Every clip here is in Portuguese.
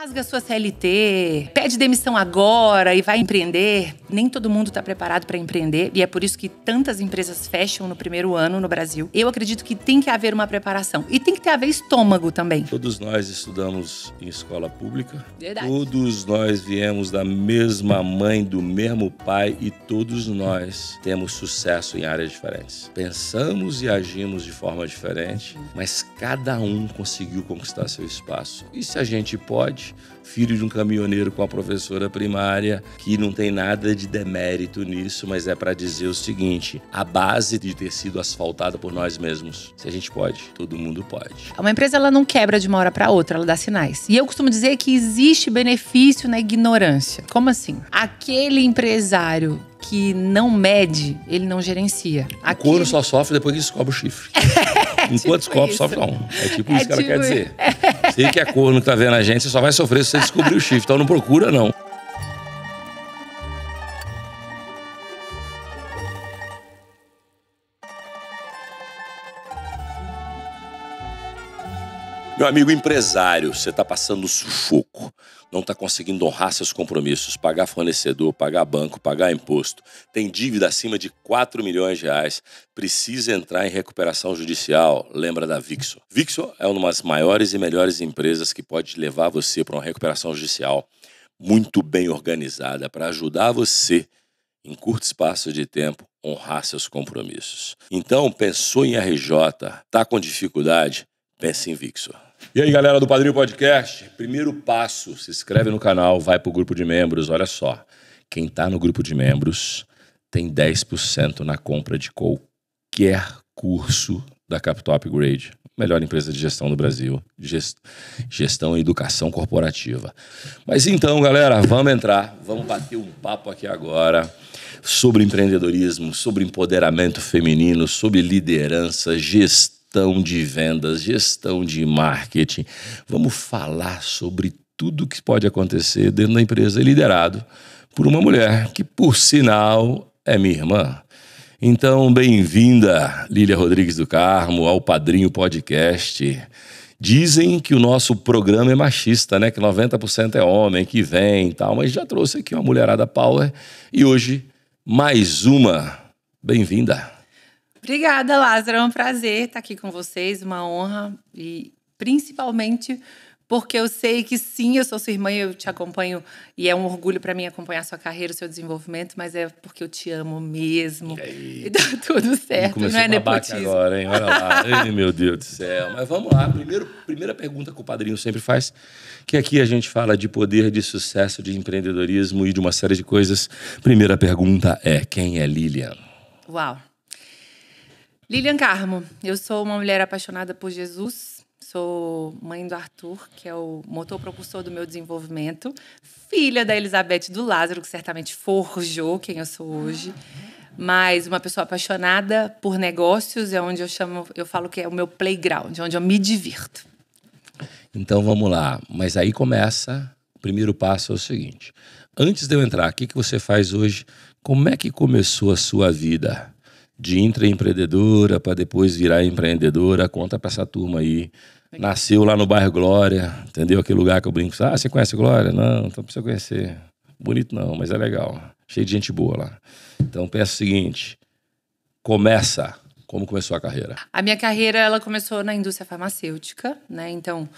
Rasga a sua CLT, pede demissão agora e vai empreender. Nem todo mundo está preparado para empreender e é por isso que tantas empresas fecham no primeiro ano no Brasil. Eu acredito que tem que haver uma preparação e tem que ter haver estômago também. Todos nós estudamos em escola pública. Verdade. Todos nós viemos da mesma mãe, do mesmo pai e todos nós temos sucesso em áreas diferentes. Pensamos e agimos de forma diferente, mas cada um conseguiu conquistar seu espaço. E se a gente pode, filho de um caminhoneiro com a professora primária, que não tem nada de demérito nisso, mas é para dizer o seguinte: a base de ter sido asfaltada por nós mesmos. Se a gente pode, todo mundo pode. Uma empresa ela não quebra de uma hora para outra, ela dá sinais. E eu costumo dizer que existe benefício na ignorância. Como assim? Aquele empresário que não mede, ele não gerencia. O couro só sofre depois que descobre o chifre. Enquanto descobre, sofre não. É tipo isso que ela quer dizer. Você que é corno que tá vendo a gente, você só vai sofrer se você descobrir o chifre. Então não procura, não. Meu amigo empresário, você está passando sufoco, não está conseguindo honrar seus compromissos, pagar fornecedor, pagar banco, pagar imposto, tem dívida acima de 4 milhões de reais, precisa entrar em recuperação judicial, lembra da Vixo. Vixo é uma das maiores e melhores empresas que pode levar você para uma recuperação judicial muito bem organizada para ajudar você, em curto espaço de tempo, honrar seus compromissos. Então, pensou em RJ, está com dificuldade? Pense em Vixo. E aí, galera do Padrinho Podcast, primeiro passo, se inscreve no canal, vai pro grupo de membros. Olha só, quem tá no grupo de membros tem 10% na compra de qualquer curso da Capital Upgrade, melhor empresa de gestão do Brasil, gestão e educação corporativa. Mas então, galera, vamos bater um papo aqui agora sobre empreendedorismo, sobre empoderamento feminino, sobre liderança, gestão de vendas, gestão de marketing. Vamos falar sobre tudo que pode acontecer dentro da empresa liderado por uma mulher que, por sinal, é minha irmã. Então, bem-vinda, Lília Rodrigues do Carmo, ao Padrinho Podcast. Dizem que o nosso programa é machista, né? Que 90% é homem, que vem e tal, mas já trouxe aqui uma mulherada power e hoje mais uma. Bem-vinda. Obrigada, Lázaro. É um prazer estar aqui com vocês, uma honra. E principalmente porque eu sei que sim, eu sou sua irmã e eu te acompanho. E é um orgulho para mim acompanhar a sua carreira, o seu desenvolvimento, mas é porque eu te amo mesmo. E dá tudo certo, não é nepotismo. Agora, hein? Olha lá. Ai, meu Deus do céu. Mas vamos lá. Primeira pergunta que o padrinho sempre faz, que aqui a gente fala de poder, de sucesso, de empreendedorismo e de uma série de coisas. Primeira pergunta é: quem é Lilian? Uau! Lilian Carmo, eu sou uma mulher apaixonada por Jesus, sou mãe do Arthur, que é o motor propulsor do meu desenvolvimento, filha da Elizabeth do Lázaro, que certamente forjou quem eu sou hoje, mas uma pessoa apaixonada por negócios, é onde eu falo que é o meu playground, onde eu me divirto. Então vamos lá, mas aí começa, o primeiro passo é o seguinte: antes de eu entrar, o que você faz hoje? Como é que começou a sua vida? De intraempreendedora para depois virar empreendedora, conta para essa turma aí. Legal. Nasceu lá no bairro Glória, entendeu? Aquele lugar que eu brinco. Ah, você conhece Glória? Não, então precisa conhecer. Bonito não, mas é legal. Cheio de gente boa lá. Então pensa o seguinte, como começou a carreira? A minha carreira, ela começou na indústria farmacêutica, né? Então,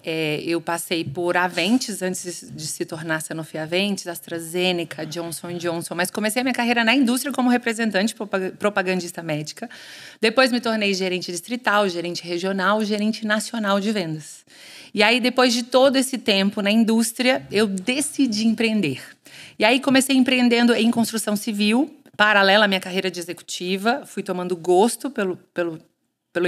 eu passei por Aventis, antes de se tornar Sanofi Aventis, AstraZeneca, Johnson & Johnson, mas comecei a minha carreira na indústria como representante propagandista médica. Depois me tornei gerente distrital, gerente regional, gerente nacional de vendas. E aí, depois de todo esse tempo na indústria, eu decidi empreender. E aí, comecei empreendendo em construção civil, paralela à minha carreira de executiva, fui tomando gosto pelo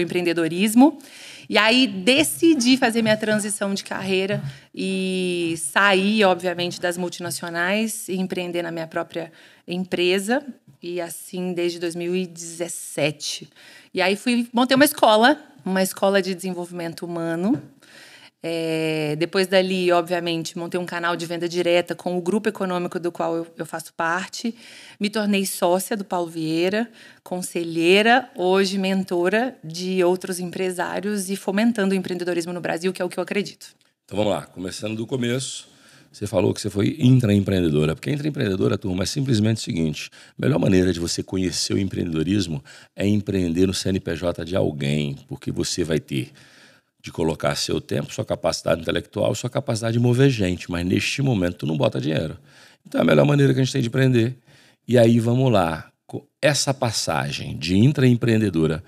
empreendedorismo. E aí, decidi fazer minha transição de carreira e sair, obviamente, das multinacionais e empreender na minha própria empresa. E assim, desde 2017. E aí, montei uma escola de desenvolvimento humano. Depois dali, obviamente, montei um canal de venda direta com o grupo econômico do qual eu faço parte. Me tornei sócia do Paulo Vieira, conselheira, hoje mentora de outros empresários e fomentando o empreendedorismo no Brasil, que é o que eu acredito. Então vamos lá, começando do começo. Você falou que você foi intraempreendedora. Porque intraempreendedora, turma, é simplesmente o seguinte: a melhor maneira de você conhecer o empreendedorismo é empreender no CNPJ de alguém, porque você vai ter de colocar seu tempo, sua capacidade intelectual, sua capacidade de mover gente, mas neste momento tu não bota dinheiro. Então é a melhor maneira que a gente tem de empreender. E aí vamos lá, essa passagem de intraempreendedora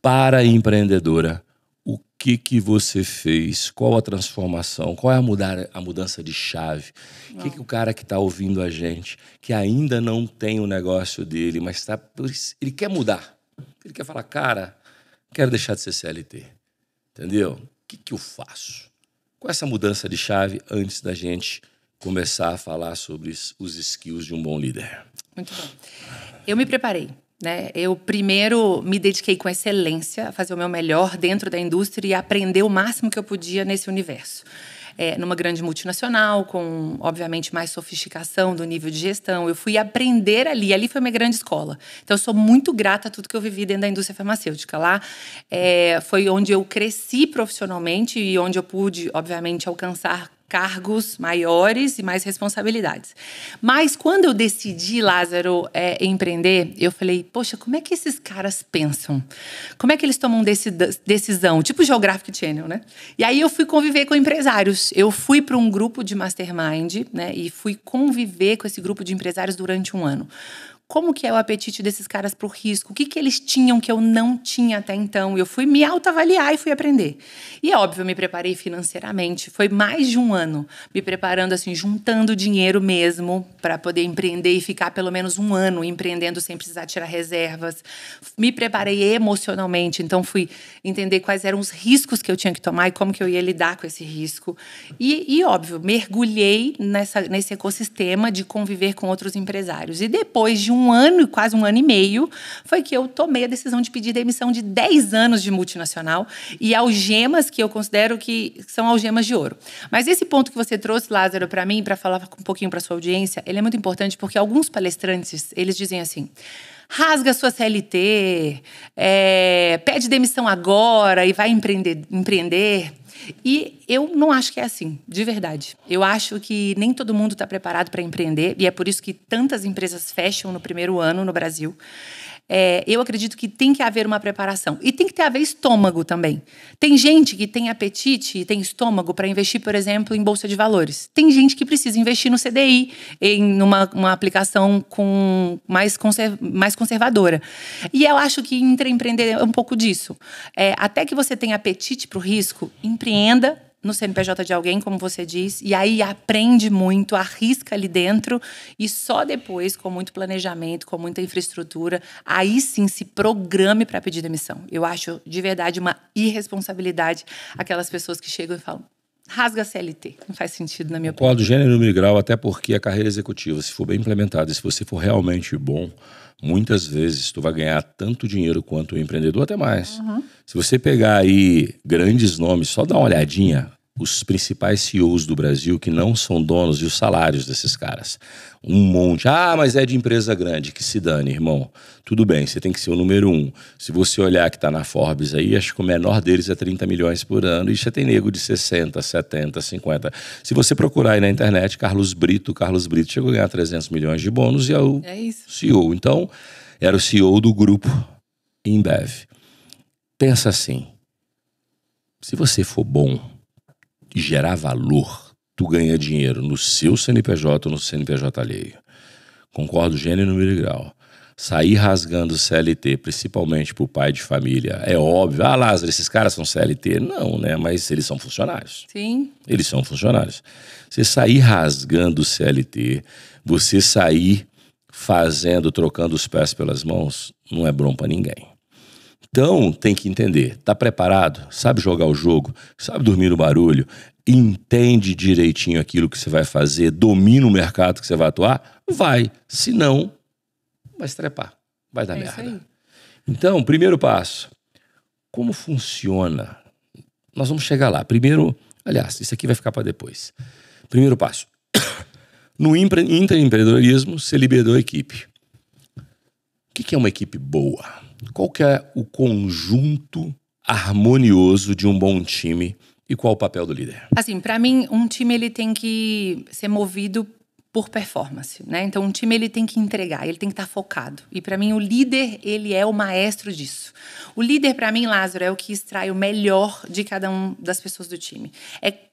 para empreendedora, o que você fez? Qual a transformação? Qual é a mudança de chave? O que o cara que está ouvindo a gente, que ainda não tem o negócio dele, mas ele quer mudar. Ele quer falar, cara, quero deixar de ser CLT. Entendeu? O que eu faço? Qual é essa mudança de chave antes da gente começar a falar sobre os skills de um bom líder? Muito bom. Eu me preparei. Né? Eu primeiro me dediquei com excelência a fazer o meu melhor dentro da indústria e aprender o máximo que eu podia nesse universo. Numa grande multinacional, com, obviamente, mais sofisticação do nível de gestão. Eu fui aprender ali. Ali foi minha grande escola. Então, eu sou muito grata a tudo que eu vivi dentro da indústria farmacêutica. Lá foi onde eu cresci profissionalmente e onde eu pude, obviamente, alcançar cargos maiores e mais responsabilidades. Mas quando eu decidi, Lázaro, empreender, eu falei, poxa, como é que esses caras pensam? Como é que eles tomam decisão? Tipo Geographic Channel, né? E aí eu fui conviver com empresários. Eu fui para um grupo de mastermind, né? E fui conviver com esse grupo de empresários durante um ano. Como que é o apetite desses caras para o risco? O que eles tinham que eu não tinha até então? Eu fui me autoavaliar e fui aprender. E, óbvio, eu me preparei financeiramente. Foi mais de um ano me preparando, assim, juntando dinheiro mesmo para poder empreender e ficar pelo menos um ano empreendendo sem precisar tirar reservas. Me preparei emocionalmente, então fui entender quais eram os riscos que eu tinha que tomar e como que eu ia lidar com esse risco. E óbvio, mergulhei nesse ecossistema de conviver com outros empresários. E depois de um ano, quase um ano e meio, foi que eu tomei a decisão de pedir demissão de 10 anos de multinacional e algemas que eu considero que são algemas de ouro. Mas esse ponto que você trouxe, Lázaro, para mim, para falar um pouquinho para a sua audiência, ele é muito importante porque alguns palestrantes, eles dizem assim, rasga sua CLT, pede demissão agora e vai empreender. E eu não acho que é assim, de verdade. Eu acho que nem todo mundo está preparado para empreender, e é por isso que tantas empresas fecham no primeiro ano no Brasil. Eu acredito que tem que haver uma preparação. E tem que haver estômago também. Tem gente que tem apetite e tem estômago para investir, por exemplo, em bolsa de valores. Tem gente que precisa investir no CDI, em uma aplicação mais conservadora. E eu acho que empreender é um pouco disso. Até que você tenha apetite para o risco, empreenda no CNPJ de alguém, como você diz, e aí aprende muito, arrisca ali dentro e só depois, com muito planejamento, com muita infraestrutura, aí sim se programe para pedir demissão. Eu acho, de verdade, uma irresponsabilidade aquelas pessoas que chegam e falam, rasga a CLT. Não faz sentido, na minha opinião. Concordo, gênero, número e grau, até porque a carreira executiva, se for bem implementada, se você for realmente bom, muitas vezes tu vai ganhar tanto dinheiro quanto o empreendedor, até mais. Uhum. Se você pegar aí grandes nomes, só dá uma olhadinha, os principais CEOs do Brasil que não são donos e os salários desses caras. Um monte. Ah, mas é de empresa grande. Que se dane, irmão. Tudo bem, você tem que ser o número 1. Se você olhar que tá na Forbes aí, acho que o menor deles é 30 milhões por ano e já tem nego de 60, 70, 50. Se você procurar aí na internet, Carlos Brito chegou a ganhar 300 milhões de bônus e é o CEO. Então, era o CEO do grupo Embev. Pensa assim, se você for bom e gerar valor, tu ganha dinheiro no seu CNPJ ou no CNPJ alheio. Concordo, gênero, número e grau. Sair rasgando CLT, principalmente pro pai de família, é óbvio. Ah, Lázaro, esses caras são CLT? Não, né? Mas eles são funcionários. Sim. Eles são funcionários. Você sair rasgando CLT, você sair trocando os pés pelas mãos, não é bom pra ninguém. Então, tem que entender, tá preparado? Sabe jogar o jogo? Sabe dormir no barulho? Entende direitinho aquilo que você vai fazer? Domina o mercado que você vai atuar? Vai. Se não, vai estrepar. Vai dar merda. Isso aí. Então, primeiro passo. Como funciona? Nós vamos chegar lá. Primeiro, aliás, isso aqui vai ficar para depois. Primeiro passo. No intraempreendedorismo, você liberou a equipe. O que é uma equipe boa? Qual que é o conjunto harmonioso de um bom time E qual o papel do líder? Assim, para mim, um time ele tem que ser movido por performance, né? Então, um time ele tem que entregar, ele tem que estar focado. E para mim, o líder, ele é o maestro disso. O líder, para mim, Lázaro, é o que extrai o melhor de cada um das pessoas do time.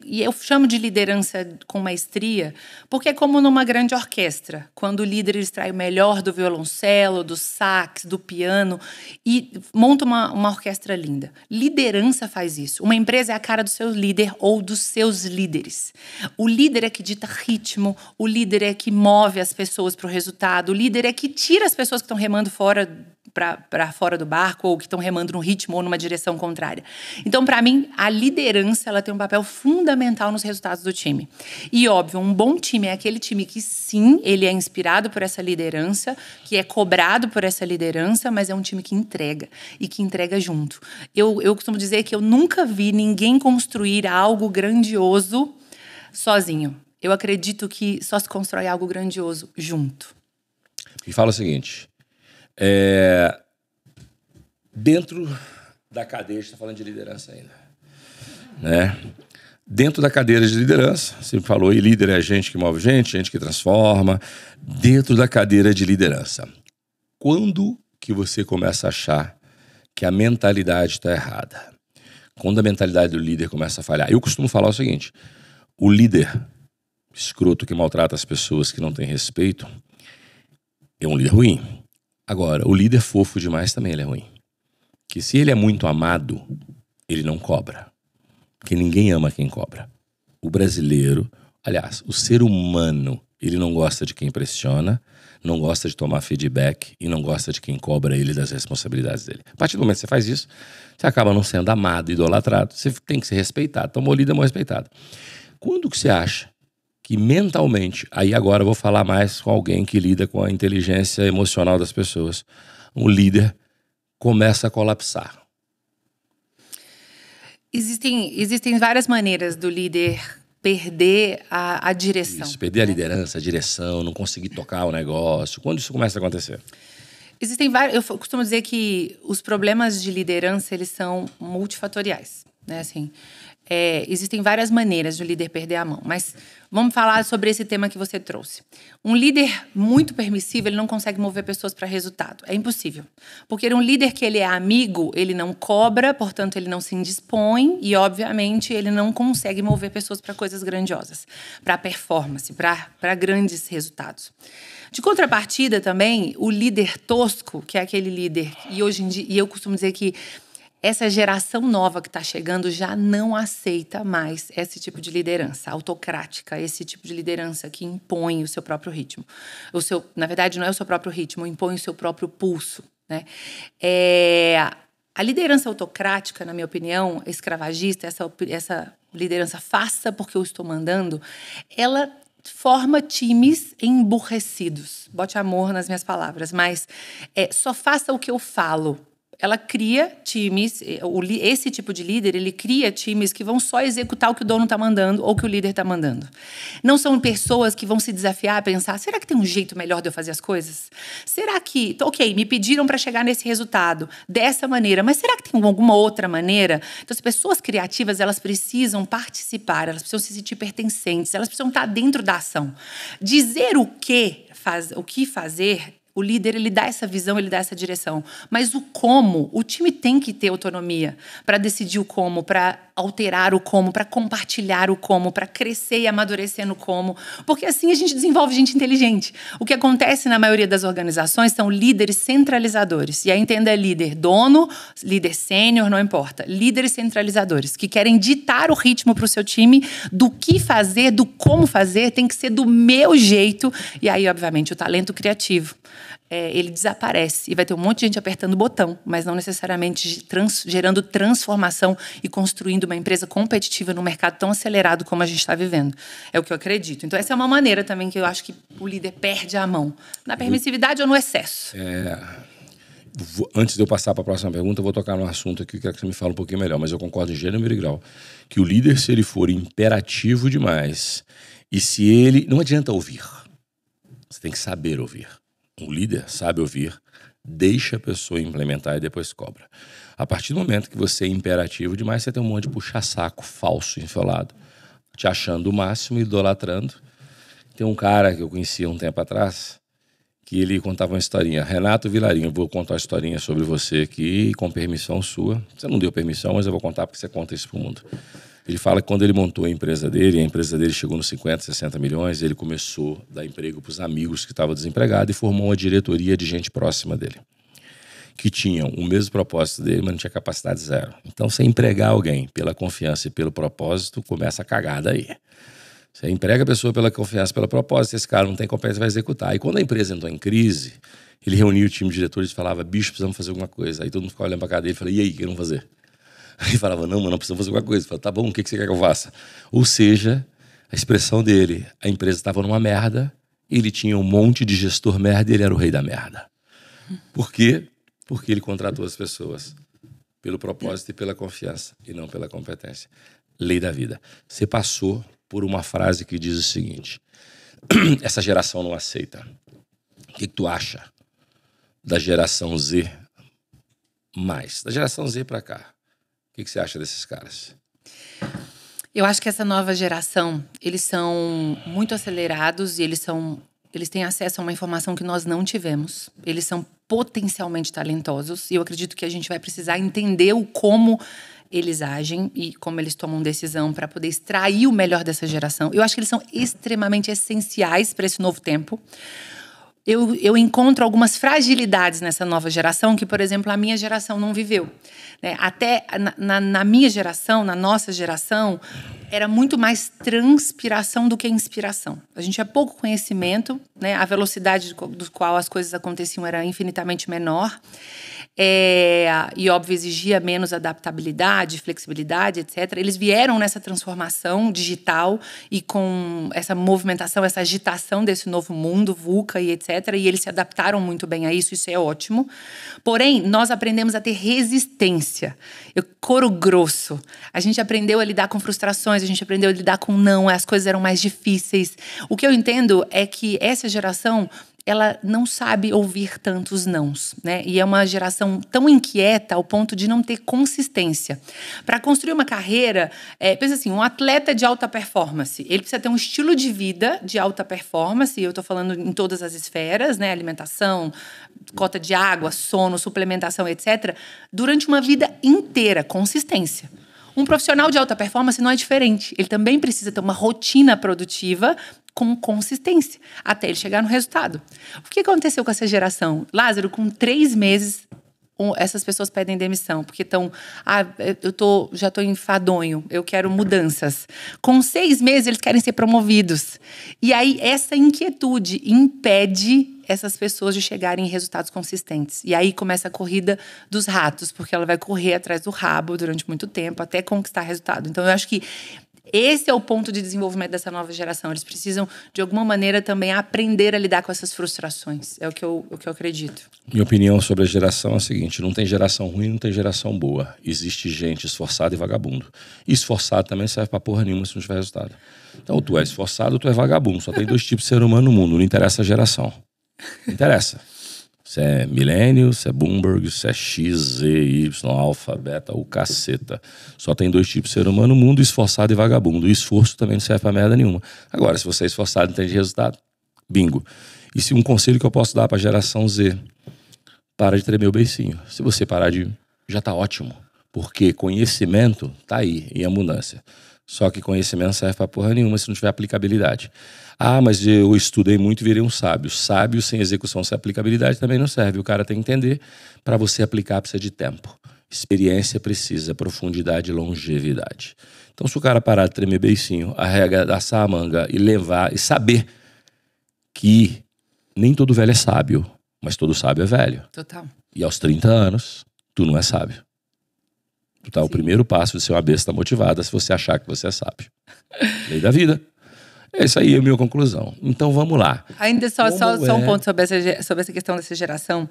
E eu chamo de liderança com maestria, porque é como numa grande orquestra, quando o líder extrai o melhor do violoncelo, do sax, do piano e monta uma orquestra linda. Liderança faz isso. Uma empresa é a cara do seu líder ou dos seus líderes. O líder é que dita ritmo, o líder é que move as pessoas para o resultado, o líder é que tira as pessoas que estão remando para fora do barco ou que estão remando num ritmo ou numa direção contrária. Então, para mim, a liderança ela tem um papel fundamental nos resultados do time. E, óbvio, um bom time é aquele time que, sim, ele é inspirado por essa liderança, que é cobrado por essa liderança, mas é um time que entrega e que entrega junto. Eu costumo dizer que eu nunca vi ninguém construir algo grandioso sozinho. Eu acredito que só se constrói algo grandioso junto. E fala o seguinte, dentro da cadeia, a gente está falando de liderança ainda, né? Dentro da cadeira de liderança, você falou, e líder é gente que move gente que transforma. Dentro da cadeira de liderança, quando que você começa a achar que a mentalidade está errada? Quando a mentalidade do líder começa a falhar? Eu costumo falar o seguinte, o líder escroto que maltrata as pessoas, que não tem respeito, é um líder ruim. Agora, o líder fofo demais também ele é ruim. Que se ele é muito amado, ele não cobra. Porque ninguém ama quem cobra. O brasileiro, aliás, o ser humano, ele não gosta de quem pressiona, não gosta de tomar feedback e não gosta de quem cobra ele das responsabilidades dele. A partir do momento que você faz isso, você acaba não sendo amado, idolatrado, você tem que ser respeitado. Tomou líder, mal respeitado. Quando que você acha que mentalmente, aí agora eu vou falar mais com alguém que lida com a inteligência emocional das pessoas, um líder começa a colapsar? Existem várias maneiras do líder perder a direção. Isso, perder a liderança, a direção, não conseguir tocar o negócio. Quando isso começa a acontecer? Existem vários, eu costumo dizer que os problemas de liderança, eles são multifatoriais, né? Assim, existem várias maneiras de o líder perder a mão, mas vamos falar sobre esse tema que você trouxe. Um líder muito permissivo, ele não consegue mover pessoas para resultado. É impossível. Porque um líder que ele é amigo, ele não cobra, portanto, ele não se indispõe e, obviamente, ele não consegue mover pessoas para coisas grandiosas, para performance, para grandes resultados. De contrapartida, também, o líder tosco, que é aquele líder, e hoje em dia, e eu costumo dizer que essa geração nova que está chegando já não aceita mais esse tipo de liderança autocrática, esse tipo de liderança que impõe o seu próprio ritmo. Na verdade, não é o seu próprio ritmo, impõe o seu próprio pulso, né? A liderança autocrática, na minha opinião, escravagista, essa liderança faça porque eu estou mandando, ela forma times emburrecidos. Bote amor nas minhas palavras, mas só faça o que eu falo. Ela cria times, esse tipo de líder, ele cria times que vão só executar o que o dono está mandando ou que o líder está mandando. Não são pessoas que vão se desafiar a pensar, será que tem um jeito melhor de eu fazer as coisas? Será que, ok, me pediram para chegar nesse resultado dessa maneira, mas será que tem alguma outra maneira? Então, as pessoas criativas, elas precisam participar, elas precisam se sentir pertencentes, elas precisam estar dentro da ação. Dizer o que fazer. O líder, ele dá essa visão, ele dá essa direção. Mas o como, o time tem que ter autonomia para decidir o como, para alterar o como, para compartilhar o como, para crescer e amadurecer no como. Porque assim a gente desenvolve gente inteligente. O que acontece na maioria das organizações são líderes centralizadores. E aí entenda líder dono, líder sênior, não importa. Líderes centralizadores, que querem ditar o ritmo para o seu time, do que fazer, do como fazer, tem que ser do meu jeito. E aí, obviamente, o talento criativo. Ele desaparece e vai ter um monte de gente apertando o botão, mas não necessariamente gerando transformação e construindo uma empresa competitiva num mercado tão acelerado como a gente está vivendo. É o que eu acredito. Então, essa é uma maneira também que eu acho que o líder perde a mão. Na permissividade ou no excesso. Antes de eu passar para a próxima pergunta, eu vou tocar num assunto aqui que eu quero que você me fale um pouquinho melhor, mas eu concordo em gênero e grau, que o líder, se ele for imperativo demais, e se ele... Não adianta ouvir. Você tem que saber ouvir. O líder sabe ouvir, deixa a pessoa implementar e depois cobra. A partir do momento que você é imperativo demais, você tem um monte de puxa-saco falso, enfiolado, te achando o máximo, idolatrando. Tem um cara que eu conhecia um tempo atrás, que ele contava uma historinha. Renato Vilarinho, vou contar uma historinha sobre você aqui, com permissão sua. Você não deu permissão, mas eu vou contar porque você conta isso pro mundo. Ele fala que quando ele montou a empresa dele chegou nos 50, 60 milhões, ele começou a dar emprego para os amigos que estavam desempregados e formou uma diretoria de gente próxima dele, que tinham o mesmo propósito dele, mas não tinha capacidade zero. Então, você empregar alguém pela confiança e pelo propósito, começa a cagada aí. Você emprega a pessoa pela confiança, pelo propósito, esse cara não tem competência, vai executar. E quando a empresa entrou em crise, ele reunia o time de diretores e falava, bicho, precisamos fazer alguma coisa. Aí todo mundo ficava olhando para a cadeira e falava, e aí, o que vamos fazer? Aí falava, não, mano, não precisamos fazer alguma coisa. Falava, tá bom, o que você quer que eu faça? Ou seja, a expressão dele, a empresa estava numa merda, ele tinha um monte de gestor merda e ele era o rei da merda. Por quê? Porque ele contratou as pessoas pelo propósito e pela confiança, e não pela competência. Lei da vida. Você passou por uma frase que diz o seguinte, essa geração não aceita. O que tu acha da geração Z mais? Da geração Z pra cá. O que você acha desses caras? Eu acho que essa nova geração, eles são muito acelerados e eles têm acesso a uma informação que nós não tivemos. Eles são potencialmente talentosos e eu acredito que a gente vai precisar entender o como eles agem e como eles tomam decisão para poder extrair o melhor dessa geração. Eu acho que eles são extremamente essenciais para esse novo tempo. Eu encontro algumas fragilidades nessa nova geração que, por exemplo, a minha geração não viveu. Né? Até na minha geração, na nossa geração, era muito mais transpiração do que inspiração. A gente tinha pouco conhecimento, né? A velocidade do qual as coisas aconteciam era infinitamente menor. E, óbvio, exigia menos adaptabilidade, flexibilidade, etc. Eles vieram nessa transformação digital e com essa movimentação, essa agitação desse novo mundo, VUCA e etc. E eles se adaptaram muito bem a isso é ótimo. Porém, nós aprendemos a ter resistência. Couro grosso. A gente aprendeu a lidar com frustrações, a gente aprendeu a lidar com não, as coisas eram mais difíceis. O que eu entendo é que essa geração, ela não sabe ouvir tantos nãos, né? E é uma geração tão inquieta ao ponto de não ter consistência. Para construir uma carreira, pensa assim, um atleta de alta performance, ele precisa ter um estilo de vida de alta performance, e eu estou falando em todas as esferas, né? Alimentação, cota de água, sono, suplementação, etc., durante uma vida inteira, consistência. Um profissional de alta performance não é diferente. Ele também precisa ter uma rotina produtiva com consistência, até ele chegar no resultado. O que aconteceu com essa geração? Lázaro, com 3 meses, essas pessoas pedem demissão, porque estão... já estou enfadonho, eu quero mudanças. Com 6 meses, eles querem ser promovidos. E aí, essa inquietude impede essas pessoas de chegarem em resultados consistentes. E aí começa a corrida dos ratos, porque ela vai correr atrás do rabo durante muito tempo, até conquistar resultado. Então, eu acho que esse é o ponto de desenvolvimento dessa nova geração. Eles precisam, de alguma maneira, também aprender a lidar com essas frustrações. É o que eu acredito. Minha opinião sobre a geração é a seguinte: não tem geração ruim, não tem geração boa. Existe gente esforçada e vagabundo. E esforçado também serve pra porra nenhuma se não tiver resultado. Então, tu é esforçado ou tu é vagabundo. Só tem 2 tipos de ser humano no mundo. Não interessa a geração. Não interessa. Se é milênio, se é Bloomberg, se é X, Z, Y, alfa, beta, o caceta. Só tem 2 tipos de ser humano no mundo, esforçado e vagabundo. O esforço também não serve pra merda nenhuma. Agora, se você é esforçado e não tem resultado, bingo. E se um conselho que eu posso dar pra geração Z, para de tremer o beicinho. Se você parar de... já tá ótimo. Porque conhecimento tá aí, em abundância. Só que conhecimento serve pra porra nenhuma se não tiver aplicabilidade. Ah, mas eu estudei muito e virei um sábio. Sábio sem execução, sem aplicabilidade também não serve. O cara tem que entender. Para você aplicar precisa de tempo. Experiência precisa, profundidade e longevidade. Então, se o cara parar de tremer beicinho, arregaçar a manga e levar e saber que nem todo velho é sábio, mas todo sábio é velho. Total. E aos 30 anos, tu não é sábio. Tu tá o primeiro passo de ser uma besta motivada se você achar que você é sábio. Lei da vida. Essa aí é a minha conclusão. Então vamos lá. Ainda só um ponto sobre essa questão dessa geração.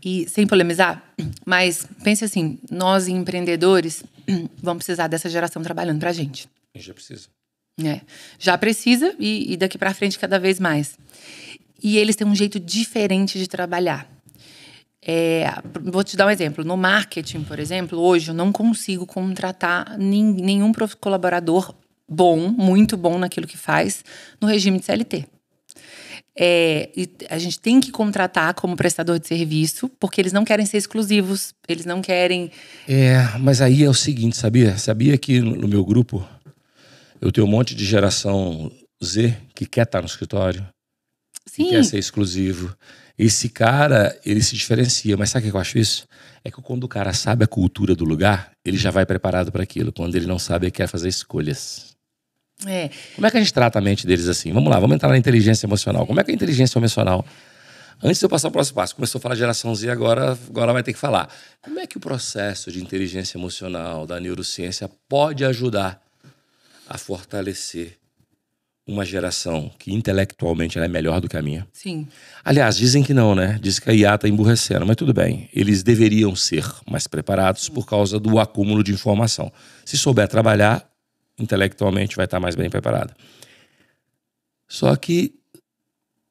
E sem polemizar, mas pense assim, nós empreendedores vamos precisar dessa geração trabalhando pra gente. A gente já precisa. Já precisa e daqui pra frente cada vez mais. E eles têm um jeito diferente de trabalhar. Vou te dar um exemplo. No marketing, por exemplo, hoje eu não consigo contratar nenhum colaborador bom, muito bom naquilo que faz, no regime de CLT. E a gente tem que contratar como prestador de serviço, porque eles não querem ser exclusivos, eles não querem... Mas aí é o seguinte, sabia? Sabia que no meu grupo eu tenho um monte de geração Z que quer estar no escritório, Sim. que quer ser exclusivo. Esse cara, ele se diferencia, mas sabe o que eu acho isso? É que quando o cara sabe a cultura do lugar, ele já vai preparado para aquilo. Quando ele não sabe, ele quer fazer escolhas. Como é que a gente trata a mente deles assim? Vamos lá, vamos entrar na inteligência emocional. Como é que a inteligência emocional... Antes de eu passar o próximo passo, começou a falar geração Z, agora vai ter que falar. Como é que o processo de inteligência emocional da neurociência pode ajudar a fortalecer uma geração que intelectualmente ela é melhor do que a minha? Sim. Aliás, dizem que não, né? Dizem que a IA está emburrecendo, mas tudo bem. Eles deveriam ser mais preparados por causa do acúmulo de informação. Se souber trabalhar, intelectualmente vai estar mais bem preparado. Só que,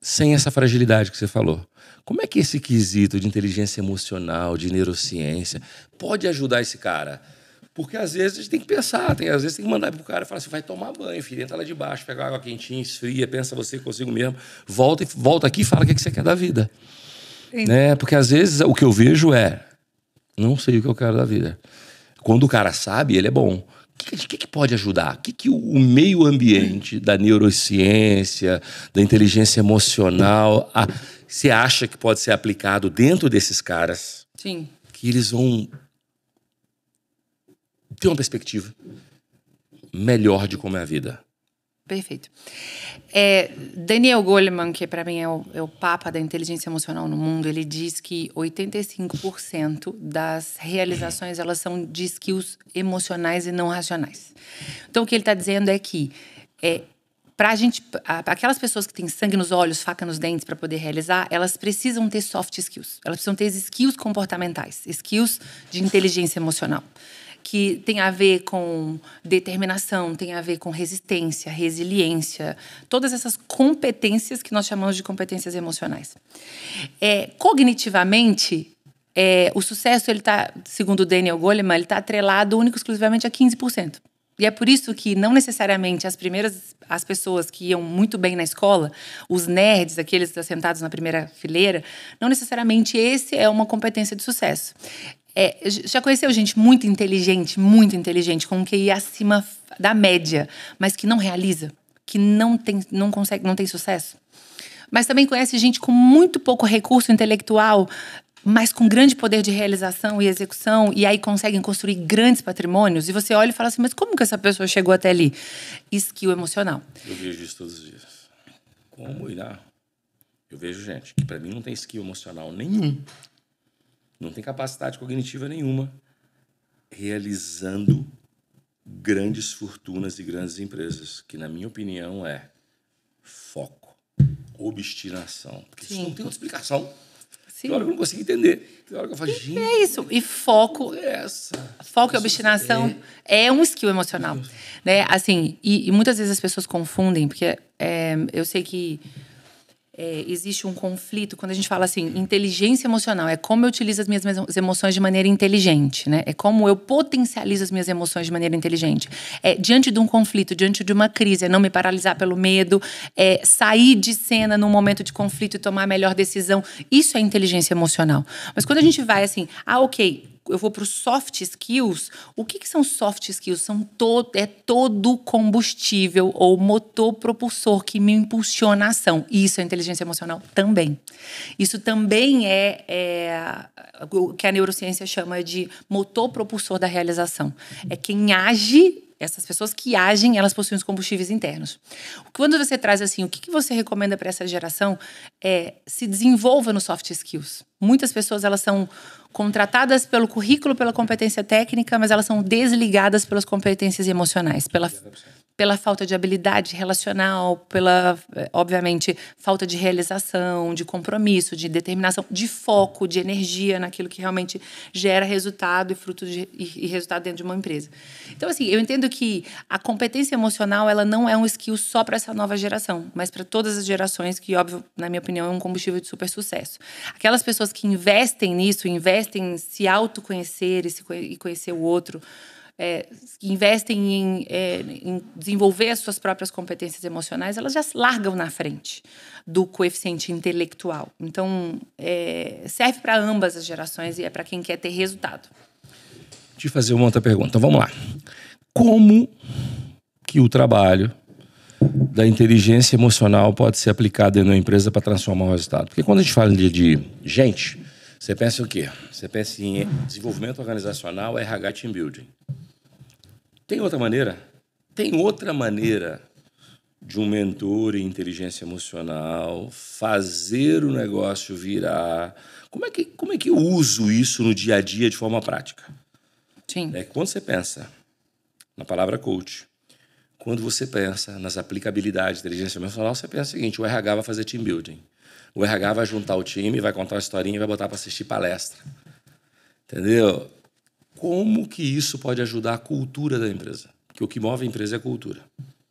sem essa fragilidade que você falou, como é que esse quesito de inteligência emocional, de neurociência, pode ajudar esse cara? Porque às vezes a gente tem que pensar, às vezes tem que mandar pro cara e falar assim, vai tomar banho, filho, entra lá de baixo, pega água quentinha, esfria, pensa você consigo mesmo, volta aqui e fala o que você quer da vida. Né? Porque às vezes o que eu vejo não sei o que eu quero da vida. Quando o cara sabe, ele é bom. O que pode ajudar? O que o meio ambiente da neurociência, da inteligência emocional, você acha que pode ser aplicado dentro desses caras? Sim. Que eles vão ter uma perspectiva melhor de como é a vida. Perfeito. Daniel Goleman, que para mim é o papa da inteligência emocional no mundo, ele diz que 85% das realizações elas são de skills emocionais e não racionais. Então, o que ele está dizendo é que aquelas pessoas que têm sangue nos olhos, faca nos dentes para poder realizar, elas precisam ter soft skills. Elas precisam ter skills comportamentais, skills de inteligência emocional, que tem a ver com determinação, tem a ver com resistência, resiliência, todas essas competências que nós chamamos de competências emocionais. Cognitivamente, o sucesso, ele tá, segundo o Daniel Goleman, ele está atrelado único e exclusivamente a 15%. E é por isso que não necessariamente as pessoas que iam muito bem na escola, os nerds, aqueles assentados na primeira fileira, não necessariamente esse é uma competência de sucesso. Já conheceu gente muito inteligente, com um QI acima da média, mas que não realiza, que não tem sucesso? Mas também conhece gente com muito pouco recurso intelectual, mas com grande poder de realização e execução, e aí conseguem construir grandes patrimônios, e você olha e fala assim, mas como que essa pessoa chegou até ali? Skill emocional. Eu vejo isso todos os dias. Como irá? Eu vejo gente que para mim não tem skill emocional nenhum, não tem capacidade cognitiva nenhuma, realizando grandes fortunas e grandes empresas, que na minha opinião é foco, obstinação. Porque isso não tem outra explicação. Tem hora que eu não consigo entender. Tem hora que eu falo, gente... É isso. E foco... Foco e obstinação é um skill emocional. Né? Assim, e muitas vezes as pessoas confundem, porque eu sei que existe um conflito quando a gente fala assim, inteligência emocional é como eu utilizo as minhas emoções de maneira inteligente, né? É como eu potencializo as minhas emoções de maneira inteligente. Diante de um conflito, diante de uma crise, é não me paralisar pelo medo, sair de cena num momento de conflito e tomar a melhor decisão. Isso é inteligência emocional. Mas quando a gente vai assim, ok, eu vou para os soft skills. O que são soft skills? Todo combustível ou motor propulsor que me impulsiona a ação. Isso é inteligência emocional também. Isso também é o que a neurociência chama de motor propulsor da realização. É quem age. Essas pessoas que agem, elas possuem os combustíveis internos. Quando você traz assim, o que você recomenda para essa geração? Se desenvolva nos soft skills. Muitas pessoas, elas são contratadas pelo currículo, pela competência técnica, mas elas são desligadas pelas competências emocionais, pela falta de habilidade relacional, pela, obviamente, falta de realização, de compromisso, de determinação, de foco, de energia naquilo que realmente gera resultado e fruto e resultado dentro de uma empresa. Então, assim, eu entendo que a competência emocional, ela não é um skill só para essa nova geração, mas para todas as gerações, que, óbvio, na minha opinião, é um combustível de super sucesso. Aquelas pessoas que investem nisso, investem em se autoconhecer e conhecer o outro, investem em desenvolver as suas próprias competências emocionais, elas já largam na frente do coeficiente intelectual. Então, serve para ambas as gerações e é para quem quer ter resultado. Deixa eu fazer uma outra pergunta. Então, vamos lá. Como que o trabalho da inteligência emocional pode ser aplicado em uma empresa para transformar o resultado? Porque quando a gente fala de gente, você pensa o quê? Você pensa em desenvolvimento organizacional, RH, team building. Tem outra maneira? Tem outra maneira de um mentor em inteligência emocional fazer o negócio virar? Como é que eu uso isso no dia a dia de forma prática? Sim. Quando você pensa na palavra coach, quando você pensa nas aplicabilidades da inteligência emocional, você pensa o seguinte: o RH vai fazer team building. O RH vai juntar o time, vai contar uma historinha e vai botar para assistir palestra. Entendeu? Como que isso pode ajudar a cultura da empresa? Porque o que move a empresa é a cultura.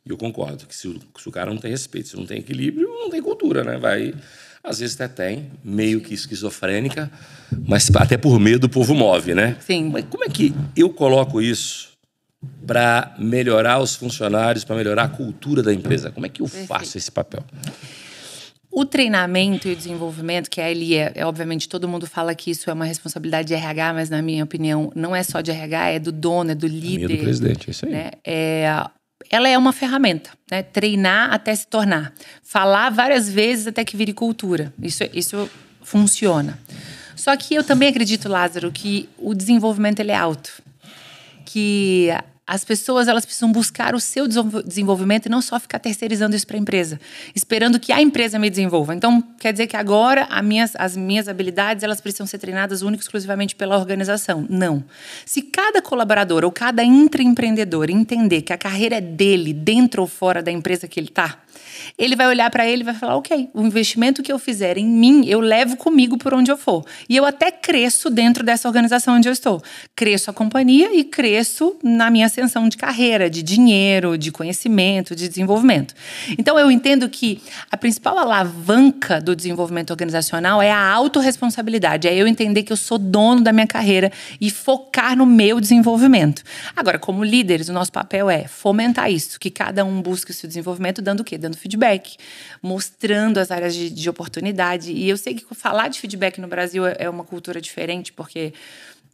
E eu concordo que se o cara não tem respeito, se não tem equilíbrio, não tem cultura, né? Às vezes até tem, meio que esquizofrênica, mas até por medo o povo move, né? Sim. Mas como é que eu coloco isso para melhorar os funcionários, para melhorar a cultura da empresa? Como é que eu faço esse papel? O treinamento e o desenvolvimento, que obviamente, todo mundo fala que isso é uma responsabilidade de RH, mas, na minha opinião, não é só de RH, é do dono, é do líder. É do presidente, é isso aí. Né? Ela é uma ferramenta, né? Treinar até se tornar. Falar várias vezes até que vire cultura. Isso funciona. Só que eu também acredito, Lázaro, que o desenvolvimento ele é alto. Que as pessoas elas precisam buscar o seu desenvolvimento e não só ficar terceirizando isso para a empresa, esperando que a empresa me desenvolva. Então, quer dizer que agora as minhas habilidades elas precisam ser treinadas única e exclusivamente pela organização. Não. Se cada colaborador ou cada intraempreendedor entender que a carreira é dele, dentro ou fora da empresa que ele está, ele vai olhar para ele e vai falar: ok, o investimento que eu fizer em mim, eu levo comigo por onde eu for. E eu até cresço dentro dessa organização onde eu estou. Cresço a companhia e cresço na minha ascensão de carreira, de dinheiro, de conhecimento, de desenvolvimento. Então, eu entendo que a principal alavanca do desenvolvimento organizacional é a autorresponsabilidade. É eu entender que eu sou dono da minha carreira e focar no meu desenvolvimento. Agora, como líderes, o nosso papel é fomentar isso, que cada um busque o seu desenvolvimento dando o quê? Dando feedback, mostrando as áreas de oportunidade. E eu sei que falar de feedback no Brasil é uma cultura diferente, porque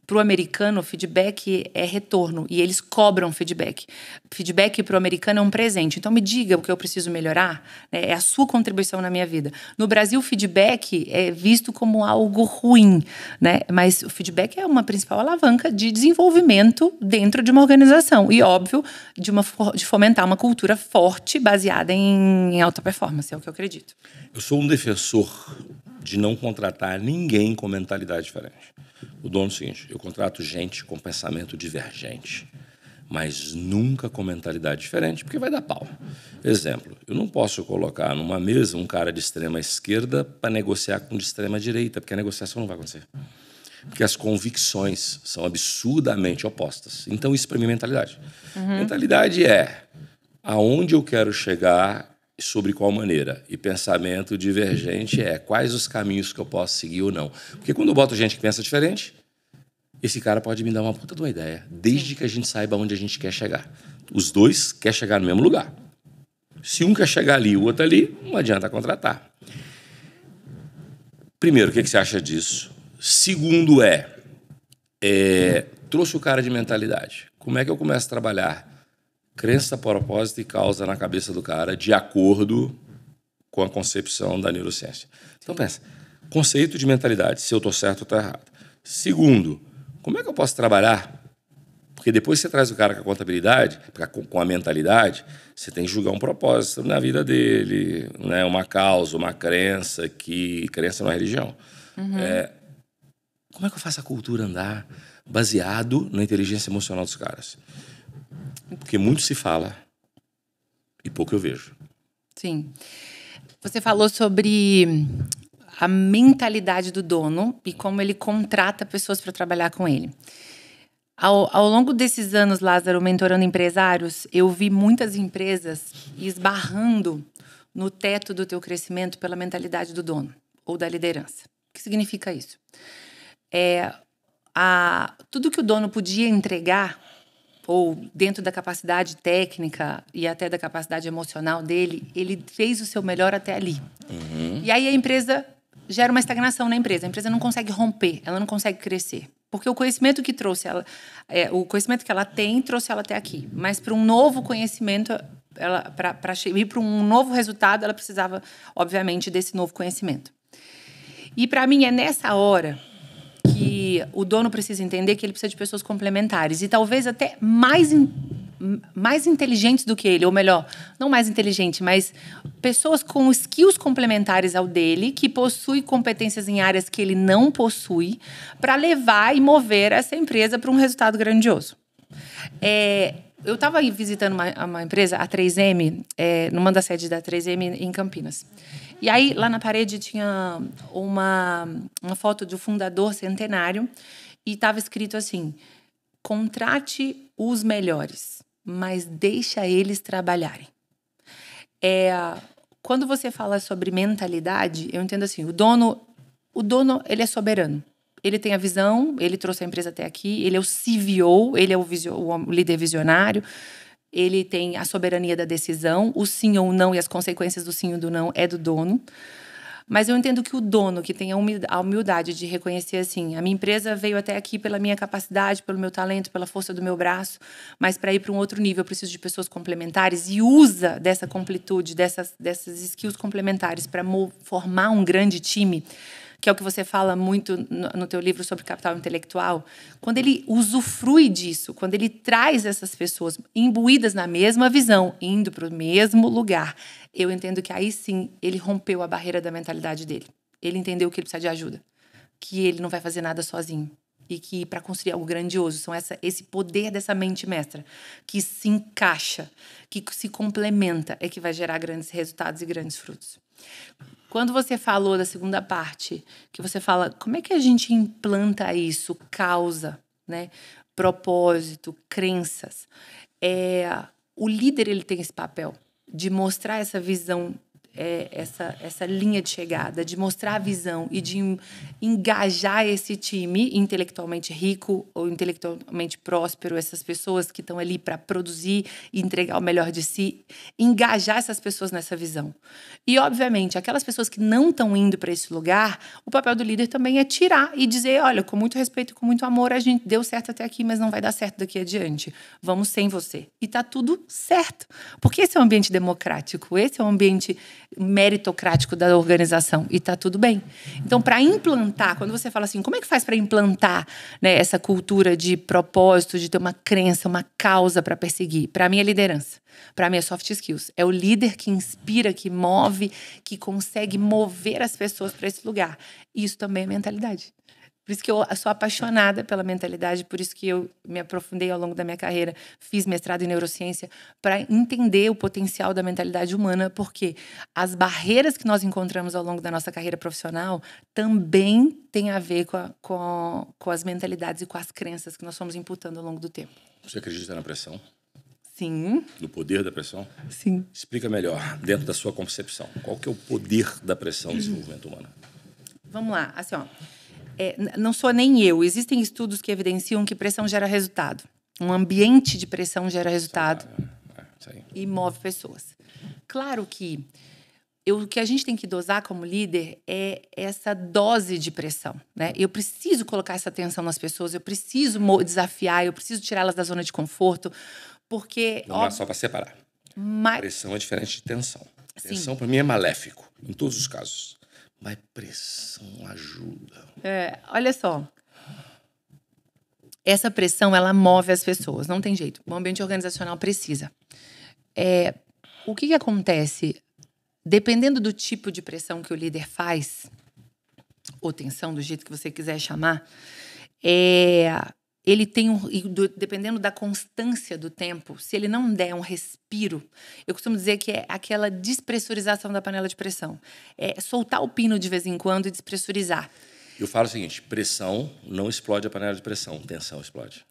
para o americano, feedback é retorno e eles cobram feedback. Feedback para o americano é um presente. Então, me diga o que eu preciso melhorar, né? É a sua contribuição na minha vida. No Brasil, feedback é visto como algo ruim, né? Mas o feedback é uma principal alavanca de desenvolvimento dentro de uma organização. E, óbvio, de fomentar uma cultura forte baseada em alta performance, é o que eu acredito. Eu sou um defensor de não contratar ninguém com mentalidade diferente. O dono é o seguinte: eu contrato gente com pensamento divergente, mas nunca com mentalidade diferente, porque vai dar pau. Exemplo, eu não posso colocar numa mesa um cara de extrema esquerda para negociar com de extrema direita, porque a negociação não vai acontecer. Porque as convicções são absurdamente opostas. Então, isso para mim é mentalidade. Mentalidade é aonde eu quero chegar, sobre qual maneira. E pensamento divergente é quais os caminhos que eu posso seguir ou não. Porque quando eu boto gente que pensa diferente, esse cara pode me dar uma puta de uma ideia, desde que a gente saiba onde a gente quer chegar. Os dois querem chegar no mesmo lugar. Se um quer chegar ali e o outro ali, não adianta contratar. Primeiro, o que você acha disso? Segundo trouxe o cara de mentalidade. Como é que eu começo a trabalhar crença, propósito e causa na cabeça do cara de acordo com a concepção da neurociência? Então, pensa, conceito de mentalidade, se eu estou certo ou estou errado. Segundo, como é que eu posso trabalhar? Porque depois você traz o cara com a contabilidade, com a mentalidade, você tem que julgar um propósito na vida dele, né? Uma causa, uma crença, crença não é religião. Como é que eu faço a cultura andar baseado na inteligência emocional dos caras? Porque muito se fala, E pouco eu vejo. Sim. Você falou sobre a mentalidade do dono e como ele contrata pessoas para trabalhar com ele. Ao longo desses anos, Lázaro, mentorando empresários, eu vi muitas empresas esbarrando no teto do teu crescimento pela mentalidade do dono ou da liderança. O que significa isso? Tudo que o dono podia entregar, ou dentro da capacidade técnica e até da capacidade emocional dele, ele fez o seu melhor até ali. E aí a empresa gera uma estagnação na empresa. A empresa não consegue romper, ela não consegue crescer. Porque o conhecimento que trouxe ela, o conhecimento que ela tem, trouxe ela até aqui. Mas para um novo conhecimento, para ir para um novo resultado, ela precisava, obviamente, desse novo conhecimento. E para mim é nessa hora que o dono precisa entender que ele precisa de pessoas complementares e talvez até mais inteligentes do que ele, ou melhor, não mais inteligente, mas pessoas com skills complementares ao dele, que possuem competências em áreas que ele não possui, para levar e mover essa empresa para um resultado grandioso. Eu estava visitando uma empresa, a 3M, numa das sedes da 3M em Campinas. E aí, lá na parede, tinha uma foto do fundador centenário e estava escrito assim: contrate os melhores, mas deixa eles trabalharem. Quando você fala sobre mentalidade, eu entendo assim, o dono ele é soberano. Ele tem a visão, ele trouxe a empresa até aqui, ele é o CVO, ele é o líder visionário, ele tem a soberania da decisão, o sim ou não e as consequências do sim ou do não é do dono. Mas eu entendo que o dono, que tem a humildade de reconhecer assim, a minha empresa veio até aqui pela minha capacidade, pelo meu talento, pela força do meu braço, mas para ir para um outro nível eu preciso de pessoas complementares e usa dessa completude, dessas skills complementares para formar um grande time, que é o que você fala muito no teu livro sobre capital intelectual. Quando ele usufrui disso, quando ele traz essas pessoas imbuídas na mesma visão, indo para o mesmo lugar, eu entendo que aí sim ele rompeu a barreira da mentalidade dele. Ele entendeu que ele precisa de ajuda, que ele não vai fazer nada sozinho. E que para construir algo grandioso, são esse poder dessa mente mestra, que se encaixa, que se complementa, é que vai gerar grandes resultados e grandes frutos. Quando você falou da segunda parte, que você fala, como é que a gente implanta isso? Causa, né? Propósito, crenças. O líder ele tem esse papel de mostrar essa visão, essa linha de chegada, de mostrar a visão e de engajar esse time intelectualmente rico ou intelectualmente próspero, essas pessoas que estão ali para produzir e entregar o melhor de si, engajar essas pessoas nessa visão. E, obviamente, aquelas pessoas que não estão indo para esse lugar, o papel do líder também é tirar e dizer, olha, com muito respeito e com muito amor, a gente deu certo até aqui, mas não vai dar certo daqui adiante. Vamos sem você. E tá tudo certo. Porque esse é um ambiente democrático, esse é um ambiente meritocrático da organização e tá tudo bem. Então, para implantar, quando você fala assim, como é que faz para implantar, né, essa cultura de propósito, de ter uma crença, uma causa para perseguir? Para mim é liderança. Para mim é soft skills. É o líder que inspira, que move, que consegue mover as pessoas para esse lugar. Isso também é mentalidade. Por isso que eu sou apaixonada pela mentalidade, por isso que eu me aprofundei ao longo da minha carreira, fiz mestrado em neurociência, para entender o potencial da mentalidade humana, porque as barreiras que nós encontramos ao longo da nossa carreira profissional também têm a ver com as mentalidades e com as crenças que nós fomos imputando ao longo do tempo. Você acredita na pressão? Sim. No poder da pressão? Sim. Explica melhor, dentro da sua concepção, qual que é o poder da pressão no desenvolvimento humano? Vamos lá, assim, ó. Não sou nem eu. Existem estudos que evidenciam que pressão gera resultado. Um ambiente de pressão gera resultado e move pessoas. Claro que o que a gente tem que dosar como líder é essa dose de pressão, né? Eu preciso colocar essa atenção nas pessoas, eu preciso desafiar, eu preciso tirá-las da zona de conforto, porque... Vamos lá, só para separar. Pressão é diferente de tensão. Tensão, para mim, é maléfico, em todos os casos. Mas pressão ajuda. Olha só. Essa pressão, ela move as pessoas. Não tem jeito. O ambiente organizacional precisa. O que acontece? Dependendo do tipo de pressão que o líder faz, ou tensão, do jeito que você quiser chamar, ele tem dependendo da constância do tempo, se ele não der um respiro, eu costumo dizer que é aquela despressurização da panela de pressão. É soltar o pino de vez em quando e despressurizar. Eu falo o seguinte, pressão não explode a panela de pressão, tensão explode.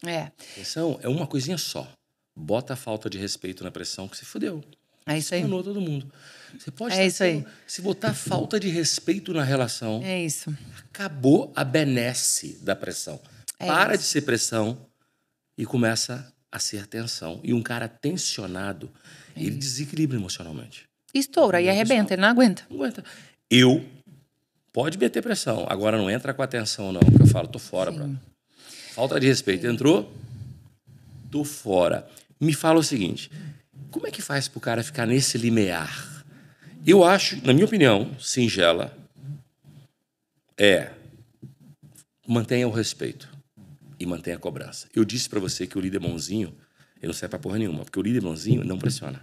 Tensão é uma coisinha só. Bota a falta de respeito na pressão que se fudeu. É isso aí. Espanou todo mundo. Você pode isso aí. Se botar falta de respeito na relação, É isso. acabou a benesse da pressão. Para de ser pressão e começa a ser tensão. E um cara tensionado, ele desequilibra emocionalmente. Estoura e arrebenta, ele não aguenta. Não aguenta. Pode meter pressão. Agora não entra com atenção, não. Porque eu falo, tô fora, bro. Falta de respeito. Entrou, tô fora. Me fala o seguinte, como é que faz pro cara ficar nesse limiar? Eu acho, na minha opinião, singela, mantenha o respeito e mantenha a cobrança. Eu disse pra você que o líder bonzinho, ele não serve pra porra nenhuma, porque o líder bonzinho não pressiona.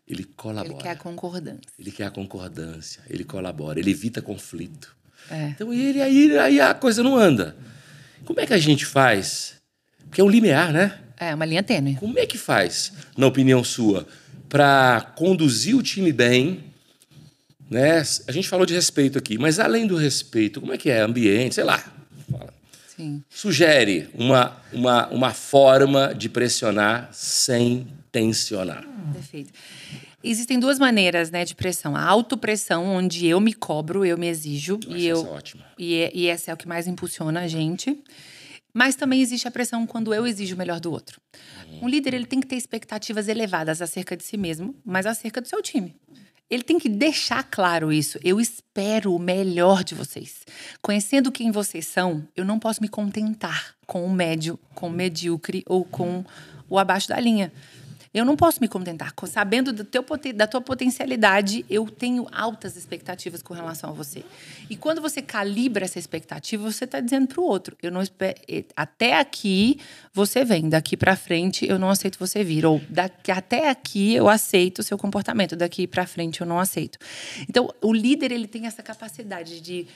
Ele colabora. Ele quer a concordância. Ele quer a concordância, ele colabora, ele evita conflito. Então, aí a coisa não anda. Como é que a gente faz? Porque é um limiar, né? É uma linha tênue. Como é que faz, na opinião sua, para conduzir o time bem, né? A gente falou de respeito aqui, mas além do respeito, como é que é? Ambiente, sei lá. Fala. Sim. Sugere uma forma de pressionar sem tensionar. Perfeito. Existem duas maneiras, né, de pressão. A autopressão, onde eu me cobro, eu me exijo. Essa é ótima. E essa é o que mais impulsiona a gente. Mas também existe a pressão quando eu exijo o melhor do outro. Um líder, ele tem que ter expectativas elevadas acerca de si mesmo, mas acerca do seu time. Ele tem que deixar claro isso. Eu espero o melhor de vocês. Conhecendo quem vocês são, eu não posso me contentar com o médio, com o medíocre ou com o abaixo da linha. Eu não posso me contentar. Sabendo da tua potencialidade, eu tenho altas expectativas com relação a você. E quando você calibra essa expectativa, você está dizendo para o outro, eu não espero, até aqui você vem, daqui para frente eu não aceito você vir. Ou até aqui eu aceito o seu comportamento, daqui para frente eu não aceito. Então, o líder, ele tem essa capacidade de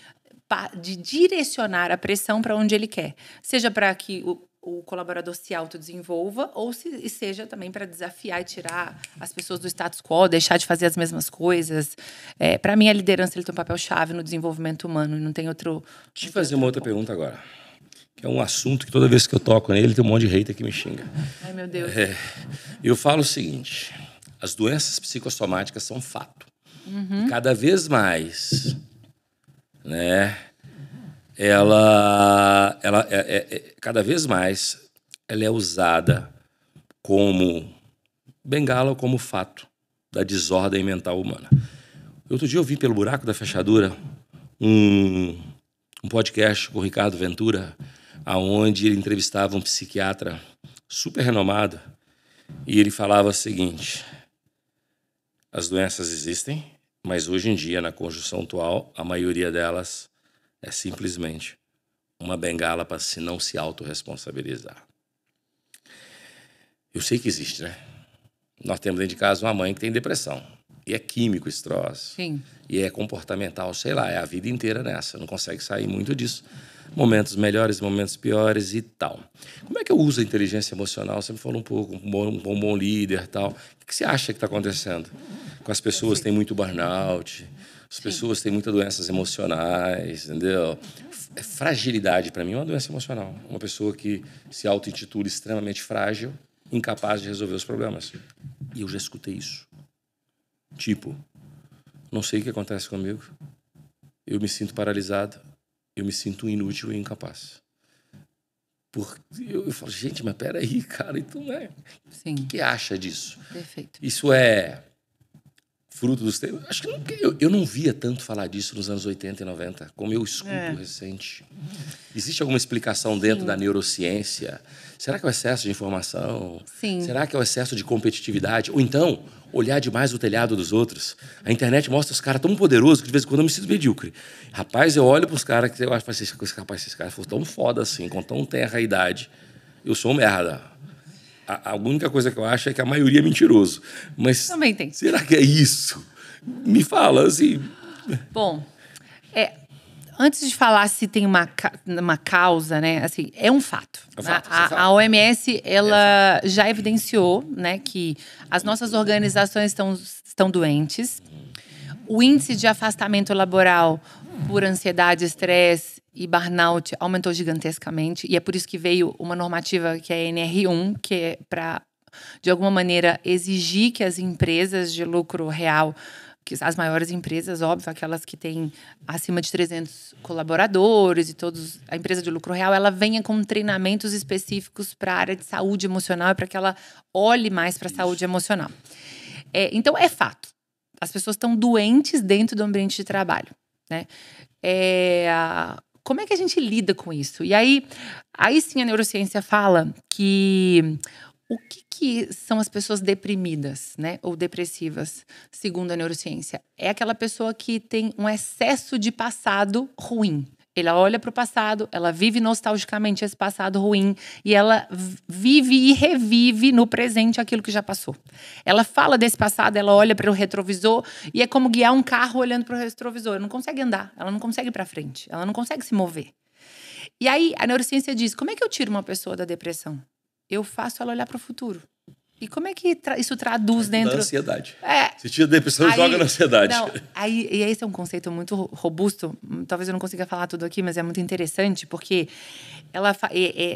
direcionar a pressão para onde ele quer. Seja para que o colaborador se autodesenvolva, ou seja também para desafiar e tirar as pessoas do status quo, deixar de fazer as mesmas coisas. Para mim, a liderança, ele tem um papel-chave no desenvolvimento humano, e não tem outro... Deixa eu fazer uma outra pergunta agora, que é um assunto que toda vez que eu toco nele, tem um monte de hater que me xinga. Ai, meu Deus. Eu falo o seguinte, as doenças psicossomáticas são fato. E cada vez mais, né... cada vez mais ela é usada como bengala ou como fato da desordem mental humana. Outro dia eu vi pelo buraco da fechadura um podcast com o Ricardo Ventura, onde ele entrevistava um psiquiatra super renomado e ele falava o seguinte, as doenças existem, mas hoje em dia, na conjunção atual, a maioria delas é simplesmente uma bengala para se não se autorresponsabilizar. Eu sei que existe, né? Nós temos dentro de casa uma mãe que tem depressão. E é químico esse troço. Sim. E é comportamental, sei lá, é a vida inteira nessa. Não consegue sair muito disso. Momentos melhores, momentos piores e tal. Como é que eu uso a inteligência emocional? Você me falou um pouco, um bom líder e tal. O que você acha que está acontecendo com as pessoas que têm muito burnout? As pessoas têm muitas doenças emocionais, entendeu? Fragilidade, para mim, é uma doença emocional. Uma pessoa que se auto-intitula extremamente frágil, incapaz de resolver os problemas. E eu já escutei isso. Tipo, não sei o que acontece comigo, eu me sinto paralisado, eu me sinto inútil e incapaz. Eu falo, gente, mas peraí, cara, então não é... Sim. O que acha disso? Perfeito. Isso é... fruto dos tempos. Acho que eu não via tanto falar disso nos anos 80 e 90, como eu escuto recente. Existe alguma explicação dentro da neurociência? Será que é o excesso de informação? Sim. Será que é o excesso de competitividade? Ou então, olhar demais o telhado dos outros? A internet mostra os caras tão poderosos que de vez em quando eu me sinto medíocre. Rapaz, eu olho para os caras que eu acho que esses caras foram tão foda assim, com tão terra a idade. Eu sou um merda. A única coisa que eu acho é que a maioria é mentiroso. Mas também tem. Será que é isso? Me fala, assim... Bom, Antes de falar se tem uma causa, né? Assim, é um fato. É fato, A OMS, ela já evidenciou, né, que as nossas organizações estão doentes. O índice de afastamento laboral por ansiedade, estresse e burnout aumentou gigantescamente. E é por isso que veio uma normativa que é a NR1, que é para, de alguma maneira, exigir que as empresas de lucro real, que as maiores empresas, óbvio, aquelas que têm acima de 300 colaboradores e todos, a empresa de lucro real, ela venha com treinamentos específicos para a área de saúde emocional e para que ela olhe mais para a saúde emocional. Então, é fato. As pessoas estão doentes dentro do ambiente de trabalho, né? Como é que a gente lida com isso? E aí sim a neurociência fala que o que são as pessoas deprimidas, né? Ou depressivas, segundo a neurociência? É aquela pessoa que tem um excesso de passado ruim. Ela olha para o passado, ela vive nostalgicamente esse passado ruim e ela vive e revive no presente aquilo que já passou. Ela fala desse passado, ela olha para o retrovisor e é como guiar um carro olhando para o retrovisor. Ela não consegue andar, ela não consegue ir para frente, ela não consegue se mover. E aí a neurociência diz, como é que eu tiro uma pessoa da depressão? Eu faço ela olhar para o futuro. E como é que isso traduz dentro... Da ansiedade. Se tira depressão, joga na ansiedade. E esse é um conceito muito robusto. Talvez eu não consiga falar tudo aqui, mas é muito interessante, porque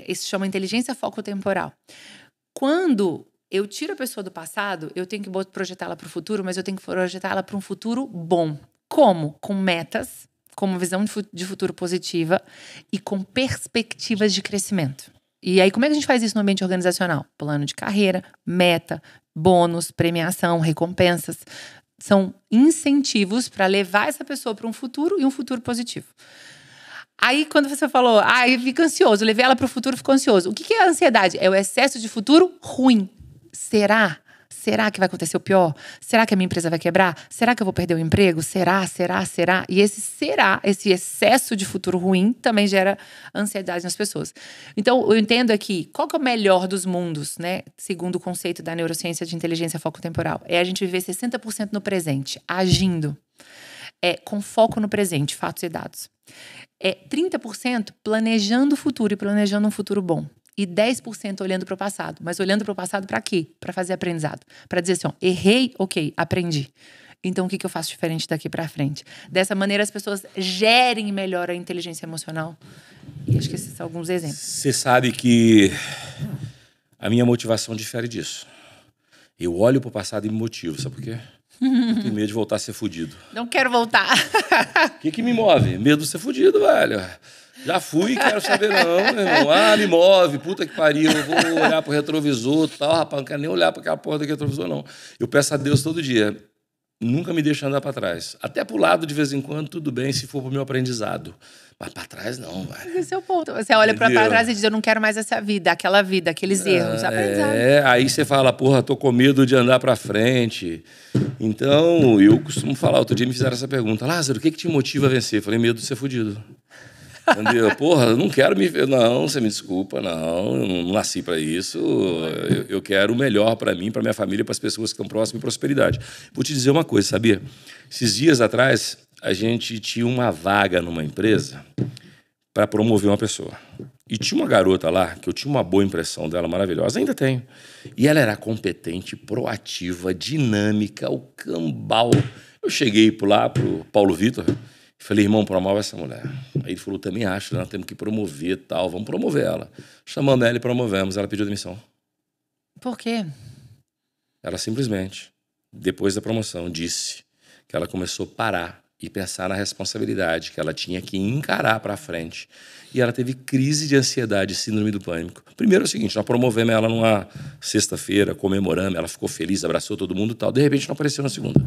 isso chama inteligência foco-temporal. Quando eu tiro a pessoa do passado, eu tenho que projetá-la para o futuro, mas eu tenho que projetá-la para um futuro bom. Como? Com metas, com uma visão de futuro positiva e com perspectivas de crescimento. E aí, como é que a gente faz isso no ambiente organizacional? Plano de carreira, meta, bônus, premiação, recompensas. São incentivos para levar essa pessoa para um futuro e um futuro positivo. Aí, quando você falou, eu fico ansioso, levei ela para o futuro, ficou ansioso. O que é a ansiedade? É o excesso de futuro ruim. Será? Será que vai acontecer o pior? Será que a minha empresa vai quebrar? Será que eu vou perder o emprego? Será? E esse excesso de futuro ruim também gera ansiedade nas pessoas. Então, eu entendo aqui, qual que é o melhor dos mundos, né? Segundo o conceito da neurociência de inteligência foco-temporal. É a gente viver 60% no presente, agindo. Com foco no presente, fatos e dados. 30% planejando o futuro e planejando um futuro bom. E 10% olhando para o passado. Mas olhando para o passado para quê? Para fazer aprendizado. Para dizer assim, errei, ok, aprendi. Então, o que eu faço diferente daqui para frente? Dessa maneira, as pessoas gerem melhor a inteligência emocional. E acho que esses são alguns exemplos. Você sabe que a minha motivação difere disso. Eu olho para o passado e me motivo. Sabe por quê? Eu tenho medo de voltar a ser fudido. Não quero voltar. O que me move? Medo de ser fudido, velho. Já fui, quero saber não, meu irmão. Me move, puta que pariu. Eu vou olhar pro retrovisor e tal, rapaz. Não quero nem olhar para aquela porra do retrovisor, não. Eu peço a Deus todo dia, nunca me deixa andar para trás. Até pro lado, de vez em quando, tudo bem, se for pro meu aprendizado. Mas para trás, não, velho. Esse é o ponto. Você olha para trás e diz, eu não quero mais essa vida, aquela vida, aqueles erros. Aprendizado. Aí você fala, porra, tô com medo de andar para frente. Então, eu costumo falar, outro dia me fizeram essa pergunta, Lázaro, o que te motiva a vencer? Eu falei, medo de ser fudido. Entendeu? Porra, eu não quero me... Não, você me desculpa, não. Eu não nasci para isso. Eu quero o melhor para mim, para minha família, para as pessoas que estão próximas e prosperidade. Vou te dizer uma coisa, sabia? Esses dias atrás, a gente tinha uma vaga numa empresa para promover uma pessoa. E tinha uma garota lá, que eu tinha uma boa impressão dela, maravilhosa, ainda tenho. E ela era competente, proativa, dinâmica, o cambal. Eu cheguei lá pro Paulo Vitor, falei, irmão, promove essa mulher. Aí ele falou, também acho, nós temos que promover e tal, vamos promover ela. Chamamos ela e promovemos, ela pediu demissão. Por quê? Ela simplesmente, depois da promoção, disse que ela começou a parar e pensar na responsabilidade que ela tinha que encarar para frente. E ela teve crise de ansiedade, síndrome do pânico. Primeiro é o seguinte, nós promovemos ela numa sexta-feira, comemoramos, ela ficou feliz, abraçou todo mundo e tal. De repente, não apareceu na segunda.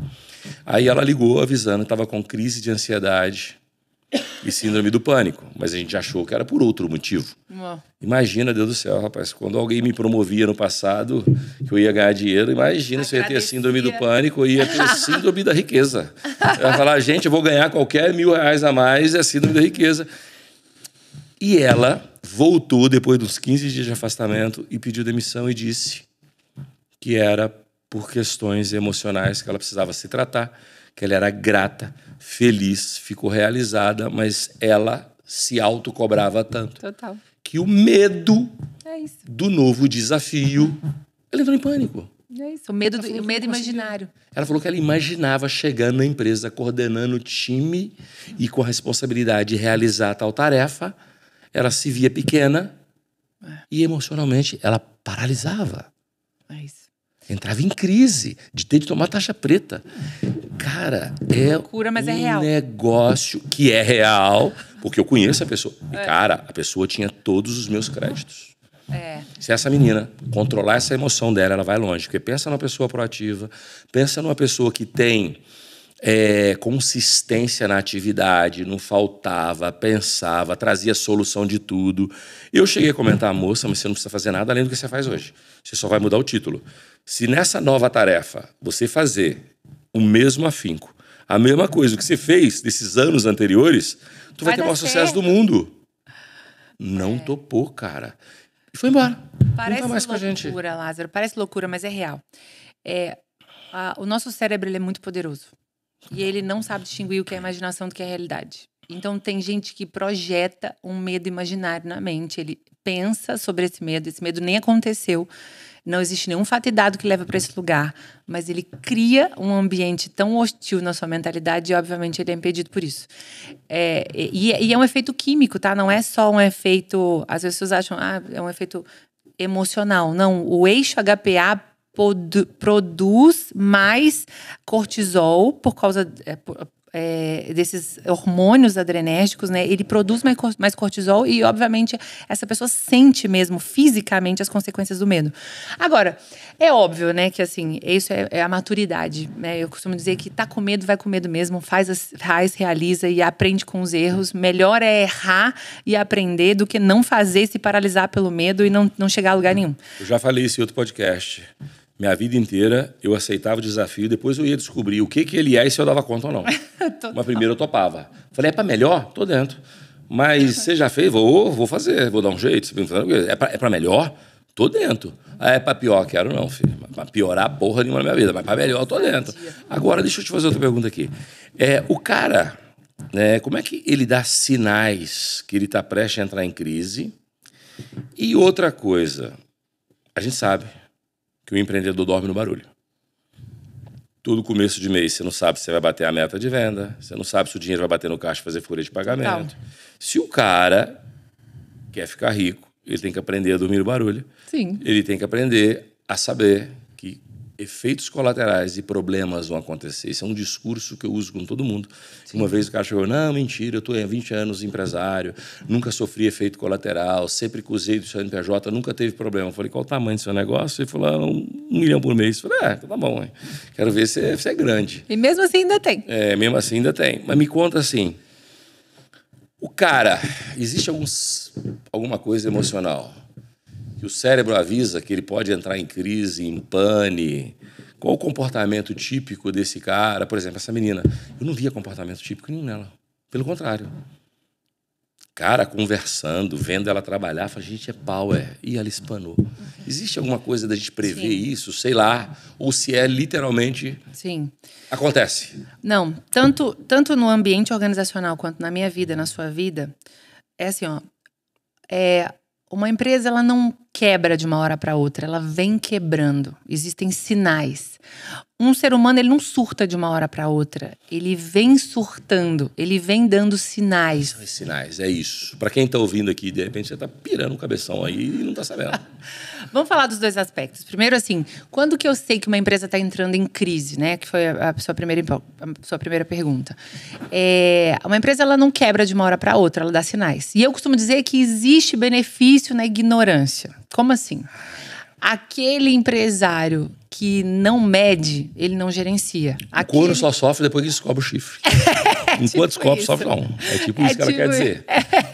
Aí ela ligou avisando que estava com crise de ansiedade e síndrome do pânico. Mas a gente achou que era por outro motivo. Imagina, Deus do céu, rapaz, quando alguém me promovia no passado, que eu ia ganhar dinheiro, imagina se eu ia ter síndrome do pânico, eu ia ter síndrome da riqueza. Eu ia falar, gente, eu vou ganhar qualquer R$1.000 a mais, é síndrome da riqueza. E ela voltou depois dos 15 dias de afastamento e pediu demissão e disse que era por questões emocionais que ela precisava se tratar, que ela era grata, feliz, ficou realizada, mas ela se autocobrava tanto. Total. Que o medo É isso. do novo desafio, ela entrou em pânico. É isso. O medo imaginário. Ela falou que ela imaginava chegando na empresa, coordenando o time e com a responsabilidade de realizar tal tarefa. Ela se via pequena e emocionalmente ela paralisava. É isso. Entrava em crise de ter de tomar taxa preta. Cara, é loucura, mas um é real. negócio que é real, porque eu conheço a pessoa. E, cara, a pessoa tinha todos os meus créditos. Se essa menina controlar essa emoção dela, ela vai longe. Porque pensa numa pessoa proativa, pensa numa pessoa que tem consistência na atividade, não faltava, pensava, trazia solução de tudo. Eu cheguei a comentar, moça, mas você não precisa fazer nada além do que você faz hoje. Você só vai mudar o título. Se nessa nova tarefa você fazer o mesmo afinco, a mesma coisa que você fez desses anos anteriores, tu vai ter o maior sucesso do mundo. Não topou, cara. E foi embora. Parece Nunca mais com a loucura, gente. Lázaro. Parece loucura, mas é real. O nosso cérebro ele é muito poderoso. E ele não sabe distinguir o que é imaginação do que é realidade. Então, tem gente que projeta um medo imaginário na mente. Ele pensa sobre esse medo nem aconteceu. Não existe nenhum fato e dado que leva para esse lugar. Mas ele cria um ambiente tão hostil na sua mentalidade e, obviamente, ele é impedido por isso. E é um efeito químico, tá? Não é só um efeito... As pessoas acham, é um efeito emocional. Não, o eixo HPA produz mais cortisol por causa desses hormônios adrenérgicos, né? Ele produz mais cortisol e, obviamente, essa pessoa sente mesmo fisicamente as consequências do medo. Agora, é óbvio, né, que assim, isso é a maturidade, né? Eu costumo dizer que tá com medo, vai com medo mesmo, faz, realiza e aprende com os erros. Melhor é errar e aprender do que não fazer, se paralisar pelo medo e não chegar a lugar nenhum. Eu já falei isso em outro podcast. Minha vida inteira, eu aceitava o desafio, depois eu ia descobrir o que ele é e se eu dava conta ou não. Mas primeiro eu topava. Falei, é pra melhor? Tô dentro. Mas você já fez? Vou fazer, vou dar um jeito. É pra melhor? Tô dentro. É pra pior? Quero não, filho. Pra piorar porra nenhuma na minha vida. Mas pra melhor, tô dentro. Agora, deixa eu te fazer outra pergunta aqui. O cara, como é que ele dá sinais que ele tá prestes a entrar em crise? E outra coisa, a gente sabe que o empreendedor dorme no barulho. Todo começo de mês, você não sabe se você vai bater a meta de venda, você não sabe se o dinheiro vai bater no caixa e fazer folha de pagamento. Se o cara quer ficar rico, ele tem que aprender a dormir no barulho. Sim. Ele tem que aprender a saber que efeitos colaterais e problemas vão acontecer. Esse é um discurso que eu uso com todo mundo. Sim. Uma vez o cara chegou, não, mentira, eu estou há 20 anos empresário, nunca sofri efeito colateral, sempre que usei do CNPJ, nunca teve problema. Eu falei, qual o tamanho do seu negócio? Ele falou, 1 milhão por mês. Eu falei, então tá bom, hein? Quero ver se é grande. E mesmo assim ainda tem. Mesmo assim ainda tem. Mas me conta assim, o cara, existe alguma coisa emocional que o cérebro avisa que ele pode entrar em crise, em pane? Qual o comportamento típico desse cara? Por exemplo, essa menina. Eu não via comportamento típico nenhum nela. Pelo contrário. Cara, conversando, vendo ela trabalhar, eu falei, gente, é power. E ela espanou. Existe alguma coisa da gente prever isso? Sei lá. Ou se é literalmente... Sim. Acontece. Não. Tanto no ambiente organizacional quanto na minha vida, na sua vida, é assim, ó. Uma empresa, ela não quebra de uma hora para outra, ela vem quebrando. Existem sinais. Um ser humano, ele não surta de uma hora para outra. Ele vem surtando, ele vem dando sinais. São os sinais, é isso. Para quem está ouvindo aqui, de repente você está pirando um cabeção aí e não está sabendo. Vamos falar dos dois aspectos. Primeiro, assim, quando que eu sei que uma empresa está entrando em crise, né? Que foi a sua primeira pergunta. Uma empresa, ela não quebra de uma hora para outra, ela dá sinais. E eu costumo dizer que existe benefício na ignorância. Como assim? Aquele empresário que não mede, ele não gerencia. O corno só sofre depois que descobre o chifre. Enquanto descobre, sofre não. É tipo isso que ela quer dizer.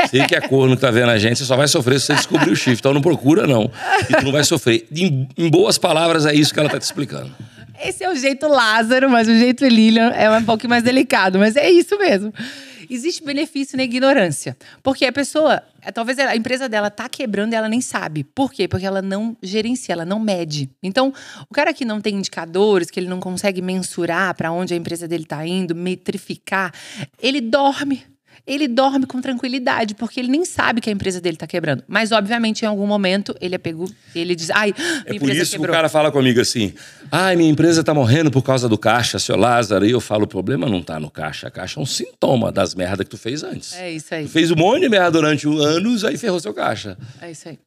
Você que é corno que tá vendo a gente, você só vai sofrer se você descobrir o chifre. Então não procura, não. E tu não vai sofrer. Em boas palavras, é isso que ela tá te explicando. Esse é o jeito Lázaro, mas o jeito Lilian é um pouquinho mais delicado. Mas é isso mesmo. existe benefício na ignorância. Porque a pessoa, talvez a empresa dela tá quebrando e ela nem sabe. Por quê? Porque ela não gerencia, ela não mede. Então, o cara que não tem indicadores, que ele não consegue mensurar para onde a empresa dele tá indo, metrificar, ele dorme. Ele dorme com tranquilidade, porque ele nem sabe que a empresa dele tá quebrando. Mas, obviamente, em algum momento, ele é pego, ele diz, ai, minha É por empresa isso quebrou. que o cara fala comigo assim, ai, minha empresa tá morrendo por causa do caixa, seu Lázaro. E eu falo, o problema não tá no caixa. A caixa é um sintoma das merdas que tu fez antes. É isso aí. Tu fez um monte de merda durante anos, aí ferrou seu caixa. É isso aí.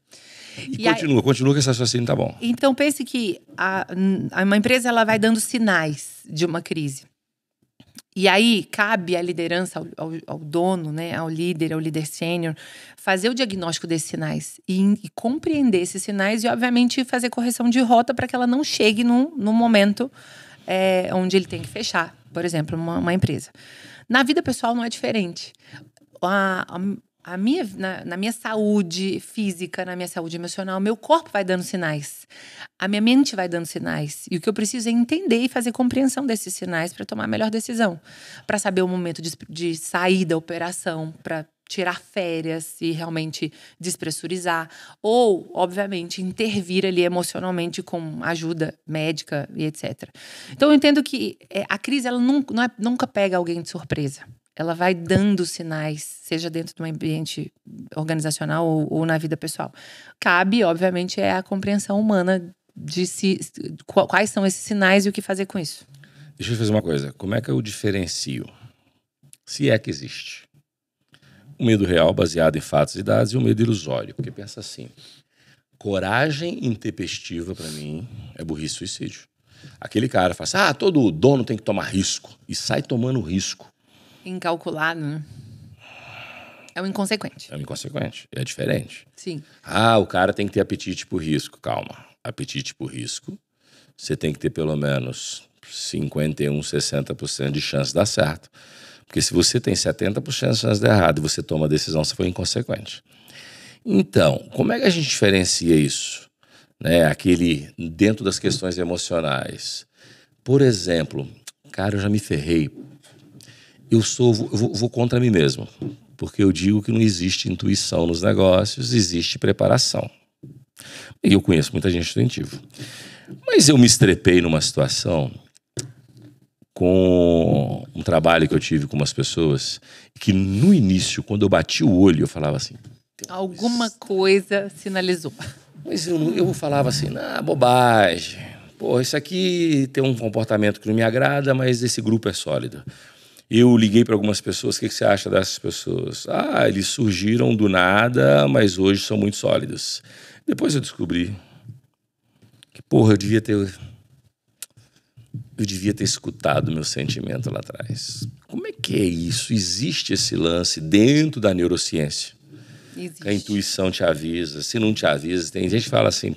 E continua que esse raciocínio tá bom. Então, pense que uma empresa ela vai dando sinais de uma crise. E aí, cabe à liderança, ao dono, né, ao líder sênior, fazer o diagnóstico desses sinais e compreender esses sinais e, obviamente, fazer correção de rota para que ela não chegue num momento onde ele tem que fechar, por exemplo, uma empresa. Na vida pessoal não é diferente. Na minha saúde física, na minha saúde emocional, meu corpo vai dando sinais. A minha mente vai dando sinais. E o que eu preciso é entender e fazer compreensão desses sinais para tomar a melhor decisão. Para saber o momento de sair da operação, para tirar férias e realmente despressurizar. Ou, obviamente, intervir ali emocionalmente com ajuda médica e etc. Então, eu entendo que a crise ela nunca pega alguém de surpresa. Ela vai dando sinais, seja dentro de um ambiente organizacional ou na vida pessoal. Cabe, obviamente, a compreensão humana de quais são esses sinais e o que fazer com isso. Deixa eu fazer uma coisa. Como é que eu diferencio, se é que existe, o medo real baseado em fatos e dados e o medo ilusório? Porque pensa assim, coragem intempestiva, para mim, é burrice e suicídio. Aquele cara fala assim, todo dono tem que tomar risco. E sai tomando risco. Incalculado, né? É um inconsequente. É um inconsequente, é diferente. Sim. O cara tem que ter apetite por risco. Calma, apetite por risco, você tem que ter pelo menos 51, 60% de chance de dar certo. Porque se você tem 70% de chance de dar errado e você toma a decisão, você foi inconsequente. Então, como é que a gente diferencia isso? Aquele dentro das questões emocionais. Por exemplo, cara, eu já me ferrei. Eu vou contra mim mesmo, porque eu digo que não existe intuição nos negócios, existe preparação. E eu conheço muita gente intuitiva. Mas eu me estrepei numa situação com um trabalho que eu tive com umas pessoas, que no início, quando eu bati o olho, eu falava assim... Alguma coisa sinalizou. Mas eu falava assim, bobagem. Pô, isso aqui tem um comportamento que não me agrada, mas esse grupo é sólido. Eu liguei para algumas pessoas, o que você acha dessas pessoas? Eles surgiram do nada, mas hoje são muito sólidos. Depois eu descobri que, eu devia ter escutado meu sentimento lá atrás. Como é que é isso? Existe esse lance dentro da neurociência? Existe. A intuição te avisa, se não te avisa, tem gente que fala assim,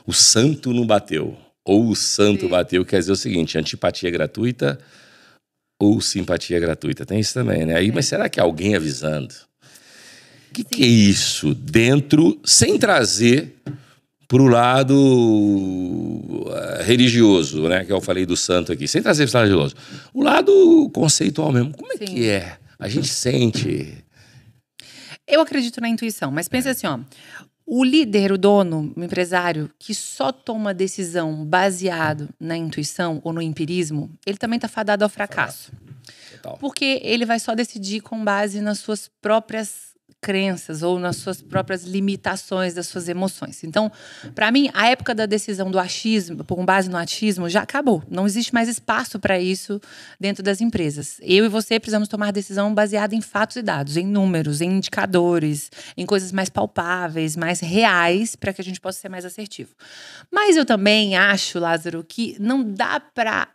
o santo não bateu. Ou o santo bateu, quer dizer o seguinte, antipatia gratuita... ou simpatia gratuita. Tem isso também, né? Mas será que é alguém avisando? O que é isso? Dentro, sem trazer para o lado religioso, né? Que eu falei do santo aqui. Sem trazer para o lado religioso. O lado conceitual mesmo. Como é que é? A gente sente... Eu acredito na intuição, mas pensa assim, o líder, o dono, o empresário, que só toma decisão baseado na intuição ou no empirismo, ele também está fadado ao fracasso. Total. Porque ele vai só decidir com base nas suas próprias crenças ou nas suas próprias limitações das suas emoções. Então, para mim, a época da decisão do achismo, com base no achismo, já acabou. Não existe mais espaço para isso dentro das empresas. Eu e você precisamos tomar decisão baseada em fatos e dados, em números, em indicadores, em coisas mais palpáveis, mais reais, para que a gente possa ser mais assertivo. Mas eu também acho, Lázaro, que não dá para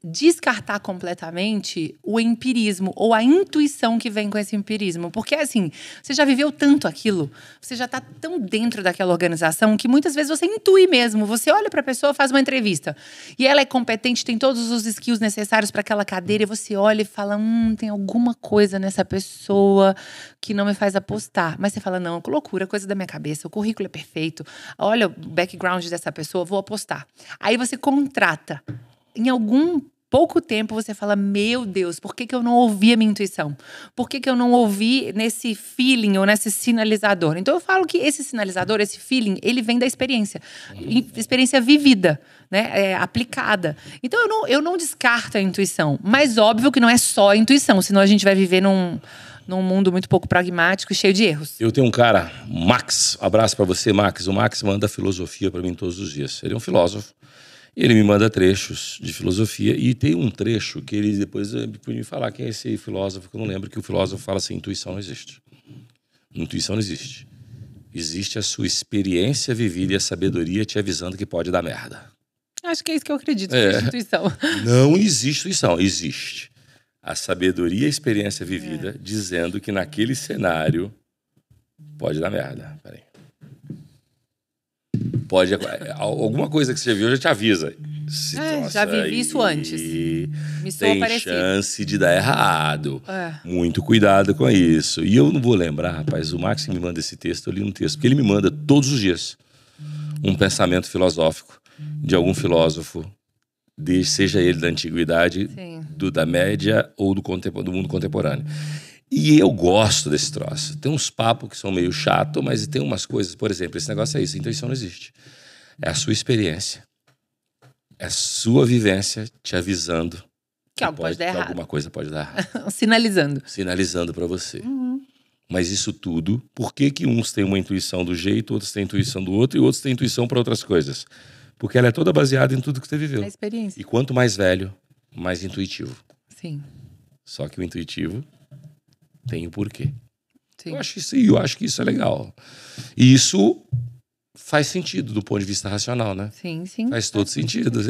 descartar completamente o empirismo ou a intuição que vem com esse empirismo. Porque, assim, você já viveu tanto aquilo, você já está tão dentro daquela organização que muitas vezes você intui mesmo. Você olha para a pessoa, faz uma entrevista e ela é competente, tem todos os skills necessários para aquela cadeira e você olha e fala, tem alguma coisa nessa pessoa que não me faz apostar. Mas você fala, não, que loucura, coisa da minha cabeça, o currículo é perfeito, olha o background dessa pessoa, vou apostar. Aí você contrata. Em algum pouco tempo você fala, meu Deus, por que eu não ouvi a minha intuição? Por que eu não ouvi nesse feeling ou nesse sinalizador? Então eu falo que esse sinalizador, esse feeling, ele vem da experiência. Experiência vivida, né? Aplicada. Então eu não descarto a intuição. Mas óbvio que não é só a intuição, senão a gente vai viver num mundo muito pouco pragmático e cheio de erros. Eu tenho um cara, Max, abraço pra você, Max. O Max manda filosofia pra mim todos os dias. Ele é um filósofo. Ele me manda trechos de filosofia. E tem um trecho que ele depois me falar quem é esse filósofo, que eu não lembro, que o filósofo fala assim, intuição não existe. Intuição não existe. Existe a sua experiência vivida e a sabedoria te avisando que pode dar merda. Acho que é isso que eu acredito, que é intuição. Não existe intuição, existe a sabedoria e a experiência vivida dizendo que naquele cenário pode dar merda. Peraí. Pode, alguma coisa que você viu já te avisa. Já vivi isso antes. Me soa tem parecido. Chance de dar errado. Muito cuidado com isso. E eu não vou lembrar, rapaz, o Max me manda esse texto, eu li um texto, porque ele me manda todos os dias um pensamento filosófico de algum filósofo, seja ele da antiguidade, da média ou do mundo contemporâneo. E eu gosto desse troço. Tem uns papos que são meio chato, mas tem umas coisas, por exemplo, esse negócio é isso, a intuição não existe. É a sua experiência. É a sua vivência te avisando que algo pode dar errado. Alguma coisa pode dar errado. Sinalizando para você. Mas isso tudo, por que uns têm uma intuição do jeito, outros têm intuição do outro e outros têm intuição para outras coisas? Porque ela é toda baseada em tudo que você viveu. A experiência. E quanto mais velho, mais intuitivo. Sim. Só que o intuitivo tem o porquê. Sim. Eu acho que isso é legal. E isso faz sentido do ponto de vista racional, né? Sim, sim. Faz todo sentido.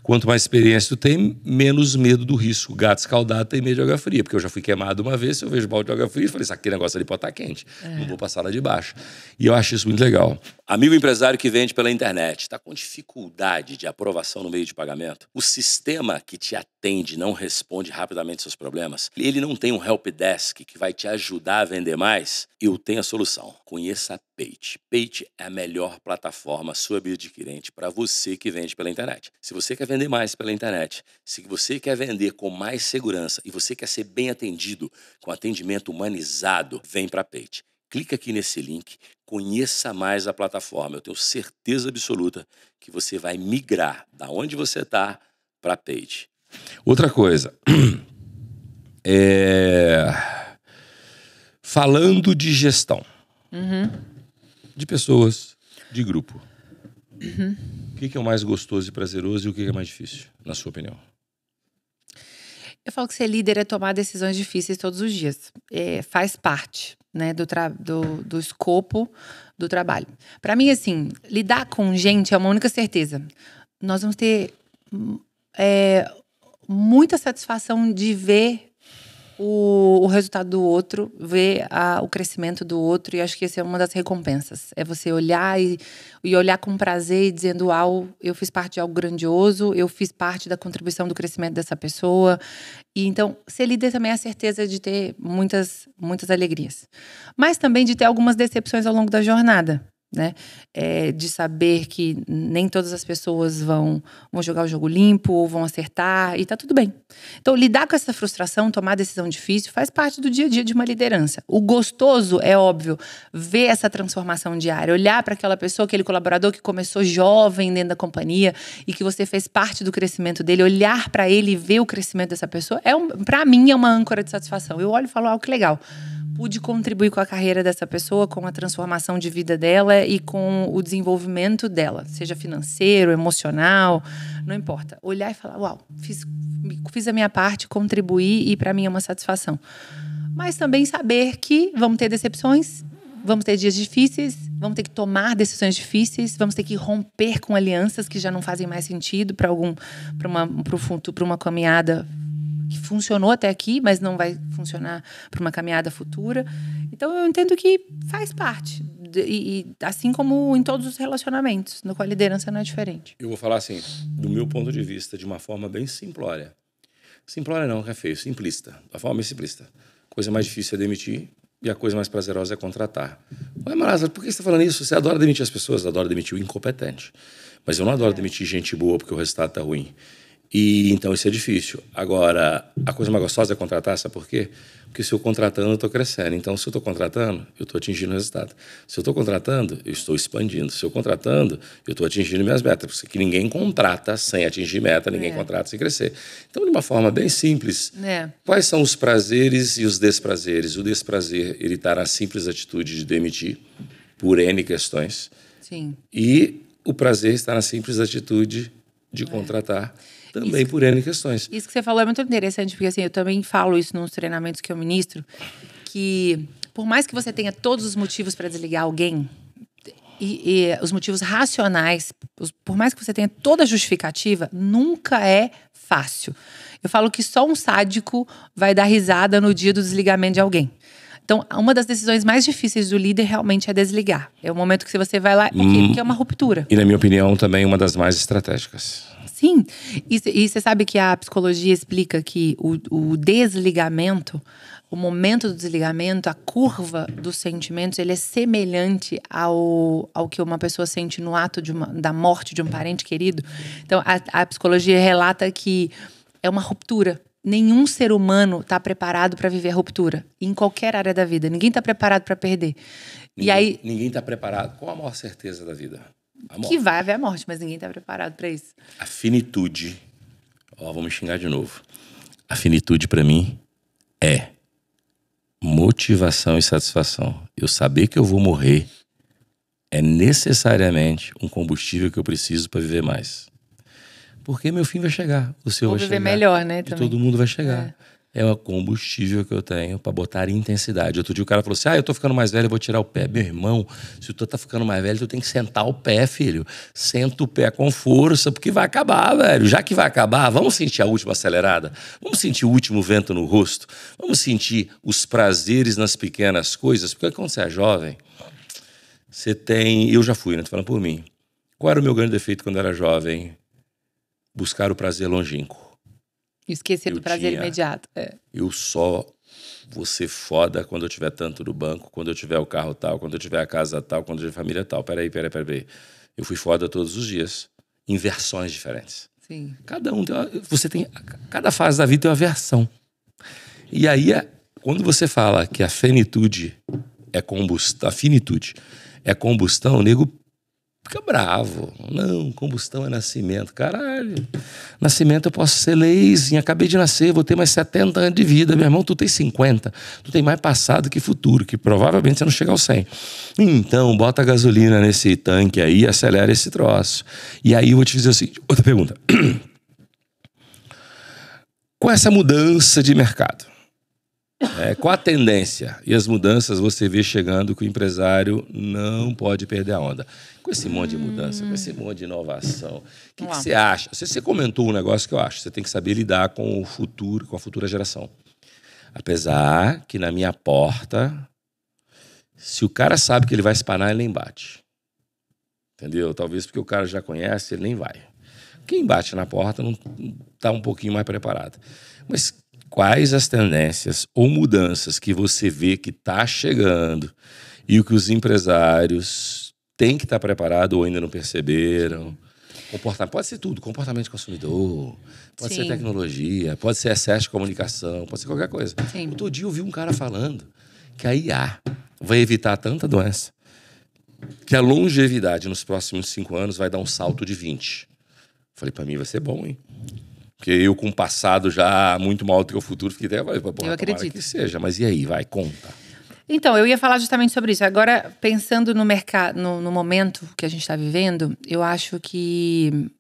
Quanto mais experiência tu tem, menos medo do risco. Gato escaldado tem medo de água fria. Porque eu já fui queimado uma vez, se eu vejo balde de água fria, eu falei, aquele negócio ali pode estar quente. Não vou passar lá de baixo. E eu acho isso muito legal. Amigo empresário que vende pela internet, está com dificuldade de aprovação no meio de pagamento? O sistema que te atende não responde rapidamente seus problemas? Ele não tem um help desk que vai te ajudar a vender mais? Eu tenho a solução. Conheça a Page. Page é a melhor plataforma subadquirente para você que vende pela internet. Se você quer vender mais pela internet, se você quer vender com mais segurança e você quer ser bem atendido com atendimento humanizado, vem para a Page. Clica aqui nesse link, conheça mais a plataforma. Eu tenho certeza absoluta que você vai migrar da onde você está para a Page. Outra coisa, falando de gestão, de pessoas, de grupo, o que é o mais gostoso e prazeroso e o que é mais difícil, na sua opinião? Eu falo que ser líder é tomar decisões difíceis todos os dias. Faz parte, né, do escopo do trabalho. Para mim, assim, lidar com gente é uma única certeza. Nós vamos ter muita satisfação de ver o resultado do outro, ver o crescimento do outro, e acho que essa é uma das recompensas. É você olhar e olhar com prazer e dizendo, uau, eu fiz parte de algo grandioso, eu fiz parte da contribuição do crescimento dessa pessoa. E então, ser líder também é a certeza de ter muitas, muitas alegrias. Mas também de ter algumas decepções ao longo da jornada. Né? De saber que nem todas as pessoas vão jogar o jogo limpo ou vão acertar, e tá tudo bem. Então, lidar com essa frustração, tomar decisão difícil, faz parte do dia a dia de uma liderança. O gostoso é óbvio, ver essa transformação diária, olhar para aquela pessoa, aquele colaborador que começou jovem dentro da companhia e que você fez parte do crescimento dele, olhar para ele e ver o crescimento dessa pessoa, para mim é uma âncora de satisfação. Eu olho e falo, que legal. Pude contribuir com a carreira dessa pessoa, com a transformação de vida dela e com o desenvolvimento dela, seja financeiro, emocional, não importa. Olhar e falar, uau, fiz a minha parte, contribuí e para mim é uma satisfação. Mas também saber que vamos ter decepções, vamos ter dias difíceis, vamos ter que tomar decisões difíceis, vamos ter que romper com alianças que já não fazem mais sentido para uma caminhada que funcionou até aqui, mas não vai funcionar para uma caminhada futura. Então, eu entendo que faz parte. E assim como em todos os relacionamentos, no qual a liderança não é diferente. Eu vou falar assim, do meu ponto de vista, de uma forma bem simplória. Simplória não, que é feio. Simplista. Da forma bem simplista. A coisa mais difícil é demitir e a coisa mais prazerosa é contratar. Ué, Marasa, por que você está falando isso? Você adora demitir as pessoas, adora demitir o incompetente. Mas eu não adoro demitir gente boa porque o resultado está ruim. E então isso é difícil. Agora, a coisa mais gostosa é contratar, sabe por quê? Porque se eu contratando, eu estou crescendo. Então, se eu estou contratando, eu estou atingindo o resultado. Se eu estou contratando, eu estou expandindo. Se eu contratando, eu estou atingindo minhas metas. Porque ninguém contrata sem atingir meta, ninguém contrata sem crescer. Então, de uma forma bem simples, quais são os prazeres e os desprazeres? O desprazer, ele está na simples atitude de demitir, por N questões. Sim. E o prazer está na simples atitude de contratar. Também por N questões. Isso que você falou é muito interessante, porque assim, eu também falo isso nos treinamentos que eu ministro, que por mais que você tenha todos os motivos para desligar alguém, e os motivos racionais, por mais que você tenha toda a justificativa, nunca é fácil. Eu falo que só um sádico vai dar risada no dia do desligamento de alguém. Então, uma das decisões mais difíceis do líder realmente é desligar. É o momento que você vai lá, porque é uma ruptura. E, na minha opinião, também uma das mais estratégicas. Sim, e você sabe que a psicologia explica que o desligamento, o momento do desligamento, a curva dos sentimentos, ele é semelhante ao que uma pessoa sente no ato da morte de um parente querido. Então, a psicologia relata que é uma ruptura. Nenhum ser humano está preparado para viver a ruptura, em qualquer área da vida. Ninguém está preparado para perder. Ninguém está preparado. Qual a maior certeza da vida? Que vai haver a morte, mas ninguém está preparado para isso. A finitude. Vamos me xingar de novo. A finitude, para mim, é motivação e satisfação. Eu saber que eu vou morrer é necessariamente um combustível que eu preciso para viver mais. Porque meu fim vai chegar. O seu vai chegar. Ou viver melhor, né? E também. todo mundo vai chegar. É um combustível que eu tenho para botar intensidade. Outro dia o cara falou assim, eu tô ficando mais velho, eu vou tirar o pé. Meu irmão, se tu tá ficando mais velho, tu tem que sentar o pé, filho. Senta o pé com força, porque vai acabar, velho. Já que vai acabar, vamos sentir a última acelerada? Vamos sentir o último vento no rosto? Vamos sentir os prazeres nas pequenas coisas? Porque quando você é jovem, você tem... Eu já fui, né? Tô falando por mim. Qual era o meu grande defeito quando eu era jovem? Buscar o prazer longínquo. Esquecer do prazer imediato. Eu só vou ser foda quando eu tiver tanto no banco, quando eu tiver o carro tal, quando eu tiver a casa tal, quando eu tiver a família tal. Peraí. Eu fui foda todos os dias, em versões diferentes. Sim. Cada fase da vida tem uma versão. E aí, quando você fala que a finitude é combustão, o nego fica bravo. Não, combustão é nascimento. Caralho. Nascimento eu posso ser leizinho. Acabei de nascer, vou ter mais 70 anos de vida. Meu irmão, tu tem 50. Tu tem mais passado que futuro, que provavelmente você não chega aos 100. Então, bota gasolina nesse tanque aí e acelera esse troço. E aí eu vou te dizer o seguinte, outra pergunta. Com essa mudança de mercado, qual a tendência? E as mudanças você vê chegando que o empresário não pode perder a onda. Com esse monte de mudança, com esse monte de inovação, o que você acha? Você comentou um negócio que eu acho. Você tem que saber lidar com o futuro, com a futura geração. Apesar que na minha porta, se o cara sabe que ele vai espanar, ele nem bate. Entendeu? Talvez porque o cara já conhece, ele nem vai. Quem bate na porta não está um pouquinho mais preparado. Mas quais as tendências ou mudanças que você vê que está chegando e o que os empresários têm que estar preparados ou ainda não perceberam? Pode ser tudo, comportamento de consumidor, pode ser tecnologia, pode ser excesso de comunicação, pode ser qualquer coisa. Sim. Outro dia eu vi um cara falando que a IA vai evitar tanta doença que a longevidade nos próximos 5 anos vai dar um salto de 20. Falei, para mim vai ser bom, hein? Porque eu, com o passado já muito mal do que o futuro, fiquei até... Eu acredito. Que seja, mas e aí? Vai, conta. Então, eu ia falar justamente sobre isso. Agora, pensando no mercado, no momento que a gente está vivendo, eu acho que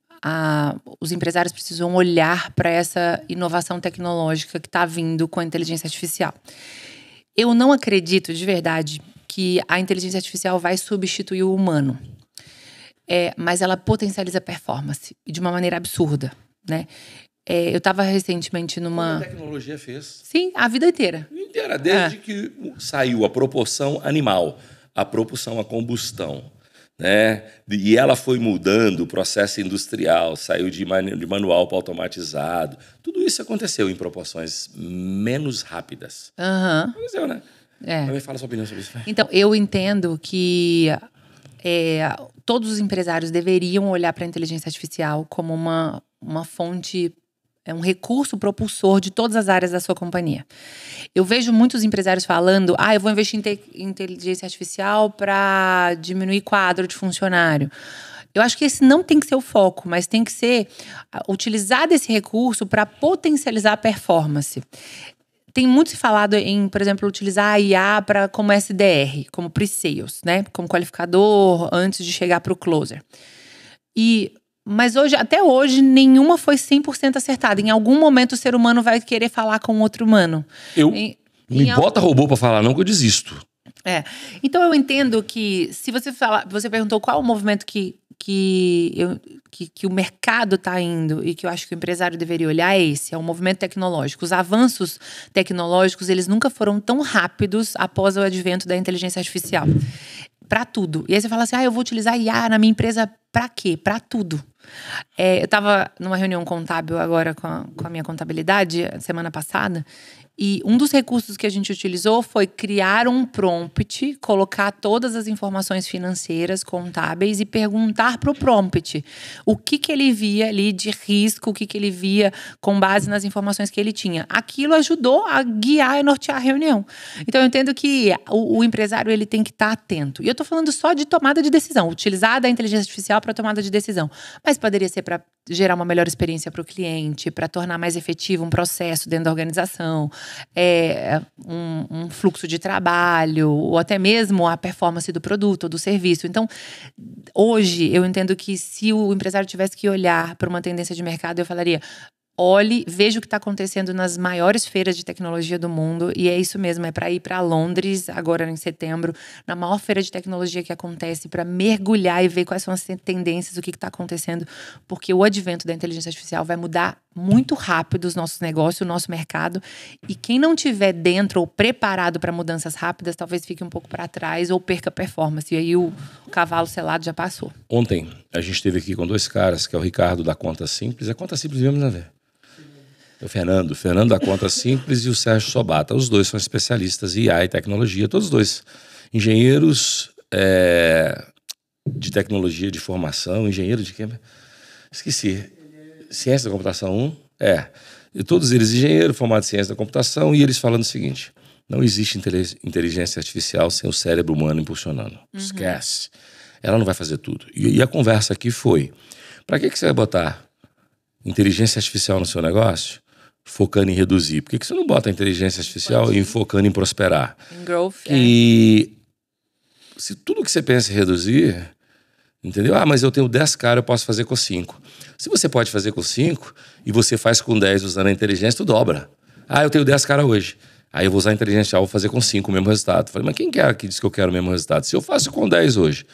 os empresários precisam olhar para essa inovação tecnológica que está vindo com a inteligência artificial. Eu não acredito, de verdade, que a inteligência artificial vai substituir o humano. Mas ela potencializa a performance de uma maneira absurda, né? Eu estava recentemente numa... Como a tecnologia fez. Sim, a vida inteira. Desde que saiu a propulsão animal, a propulsão a combustão, né? E ela foi mudando o processo industrial, saiu de manual para automatizado. Tudo isso aconteceu em proporções menos rápidas. Aconteceu, né? Também fala sua opinião sobre isso. Então, eu entendo que todos os empresários deveriam olhar para a inteligência artificial como uma fonte um recurso propulsor de todas as áreas da sua companhia. Eu vejo muitos empresários falando, eu vou investir em inteligência artificial para diminuir quadro de funcionário. Eu acho que esse não tem que ser o foco, mas tem que ser utilizar esse recurso para potencializar a performance. Tem muito se falado em, por exemplo, utilizar a IA como SDR, como pre-sales, né? Como qualificador antes de chegar para o closer. Mas até hoje, nenhuma foi 100% acertada. Em algum momento, o ser humano vai querer falar com outro humano. Bota robô para falar não, que eu desisto. Então, eu entendo que, se você perguntou qual o movimento que o mercado está indo e que eu acho que o empresário deveria olhar, é o movimento tecnológico. Os avanços tecnológicos, eles nunca foram tão rápidos após o advento da inteligência artificial. Para tudo. E aí você fala assim, eu vou utilizar IA na minha empresa para quê? Para tudo. Eu estava numa reunião contábil agora com a minha contabilidade, semana passada, e um dos recursos que a gente utilizou foi criar um prompt, colocar todas as informações financeiras, contábeis e perguntar para o prompt o que ele via ali de risco, o que ele via com base nas informações que ele tinha. Aquilo ajudou a guiar e nortear a reunião. Então eu entendo que o empresário ele tem que estar atento. E eu estou falando só de tomada de decisão, utilizar a inteligência artificial para tomada de decisão. Mas poderia ser para gerar uma melhor experiência para o cliente, para tornar mais efetivo um processo dentro da organização, um fluxo de trabalho, ou até mesmo a performance do produto ou do serviço. Então, hoje, eu entendo que se o empresário tivesse que olhar para uma tendência de mercado, eu falaria: olhe, veja o que está acontecendo nas maiores feiras de tecnologia do mundo. E é isso mesmo, é para ir para Londres, agora em setembro, na maior feira de tecnologia que acontece, para mergulhar e ver quais são as tendências, o que está acontecendo. Porque o advento da inteligência artificial vai mudar muito rápido os nossos negócios, o nosso mercado. E quem não estiver dentro ou preparado para mudanças rápidas, talvez fique um pouco para trás ou perca performance. E aí o cavalo selado já passou. Ontem, a gente esteve aqui com dois caras, que é o Ricardo da Conta Simples. É Conta Simples mesmo, né, velho? O Fernando da Conta Simples e o Sérgio Sobata. Os dois são especialistas em IA e tecnologia. Todos os dois engenheiros de tecnologia de formação. Engenheiro de quê? Esqueci. Ciência da computação 1? E todos eles engenheiros, formados em ciência da computação. E eles falando o seguinte: não existe inteligência artificial sem o cérebro humano impulsionando. Esquece. Ela não vai fazer tudo. E a conversa aqui foi: para que você vai botar inteligência artificial no seu negócio focando em reduzir? Por que você não bota a inteligência artificial focando em prosperar? Em growth. E se tudo que você pensa em reduzir, entendeu? Mas eu tenho 10 caras, eu posso fazer com 5. Se você pode fazer com 5 e você faz com 10 usando a inteligência, tu dobra. Eu tenho 10 caras hoje. Aí eu vou usar a inteligência artificial, vou fazer com 5 o mesmo resultado. Falei, mas quem que diz que eu quero o mesmo resultado? Se eu faço com 10 hoje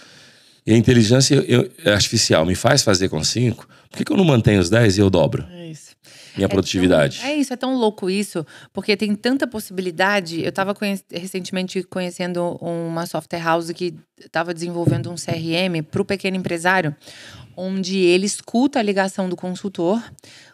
e a inteligência artificial me faz fazer com 5, por que eu não mantenho os 10 e eu dobro? É isso. Minha produtividade. É tão louco isso, porque tem tanta possibilidade. Eu estava recentemente conhecendo uma software house que estava desenvolvendo um CRM para o pequeno empresário, onde ele escuta a ligação do consultor,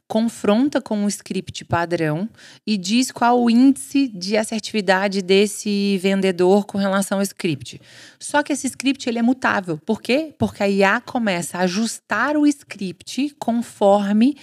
confronta com o script padrão e diz qual o índice de assertividade desse vendedor com relação ao script. Só que esse script ele é mutável. Por quê? Porque a IA começa a ajustar o script conforme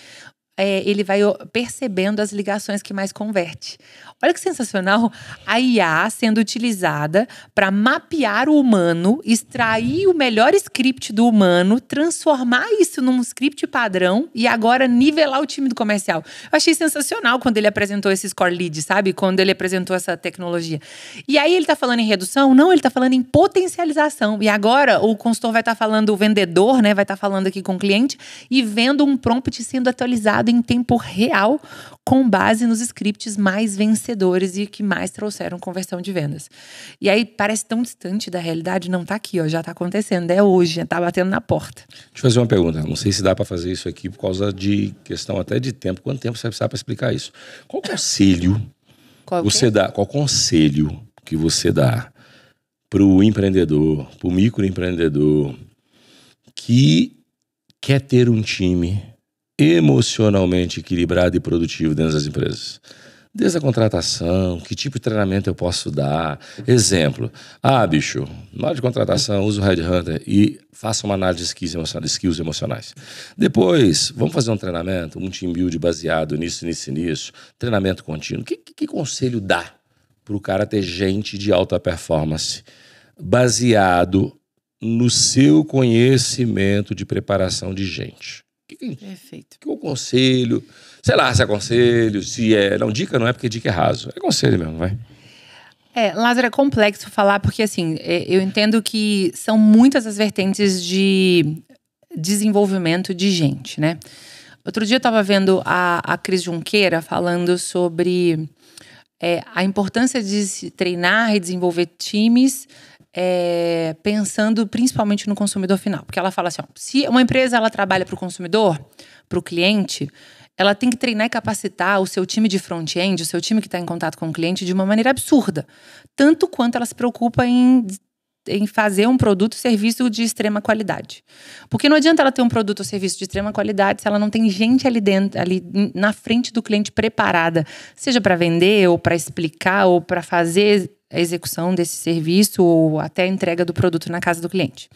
ele vai percebendo as ligações que mais converte. Olha que sensacional, a IA sendo utilizada para mapear o humano, extrair o melhor script do humano, transformar isso num script padrão e agora nivelar o time do comercial. Eu achei sensacional quando ele apresentou esse Score Lead, sabe? Quando ele apresentou essa tecnologia. E aí ele tá falando em redução? Não, ele tá falando em potencialização. E agora o consultor vai estar falando, o vendedor, né, vai estar falando aqui com o cliente e vendo um prompt sendo atualizado em tempo real com base nos scripts mais vencedores e que mais trouxeram conversão de vendas. E aí parece tão distante da realidade, não tá aqui, já tá acontecendo, é hoje, tá batendo na porta. Deixa eu fazer uma pergunta, não sei se dá para fazer isso aqui por causa de questão até de tempo. Quanto tempo você vai precisar para explicar isso? Qual conselho qual conselho que você dá pro empreendedor, pro microempreendedor que quer ter um time emocionalmente equilibrado e produtivo dentro das empresas? Desde a contratação, que tipo de treinamento eu posso dar. Exemplo, bicho, na hora de contratação, usa o Headhunter e faça uma análise de skills emocionais. Depois, vamos fazer um treinamento, um team build baseado nisso. Treinamento contínuo. Que conselho dá para o cara ter gente de alta performance baseado no seu conhecimento de preparação de gente? Perfeito. Que o conselho, sei lá se é conselho, se é... Não, dica não é porque dica é raso. É conselho mesmo, vai. Lázaro, é complexo falar porque, assim, eu entendo que são muitas as vertentes de desenvolvimento de gente, né? Outro dia eu estava vendo a Cris Junqueira falando sobre a importância de se treinar e desenvolver times pensando principalmente no consumidor final. Porque ela fala assim, se uma empresa ela trabalha para o consumidor, para o cliente, ela tem que treinar e capacitar o seu time de front-end, o seu time que está em contato com o cliente de uma maneira absurda. Tanto quanto ela se preocupa em fazer um produto ou serviço de extrema qualidade. Porque não adianta ela ter um produto ou serviço de extrema qualidade se ela não tem gente ali dentro, ali na frente do cliente preparada, seja para vender, ou para explicar, ou para fazer a execução desse serviço, ou até a entrega do produto na casa do cliente.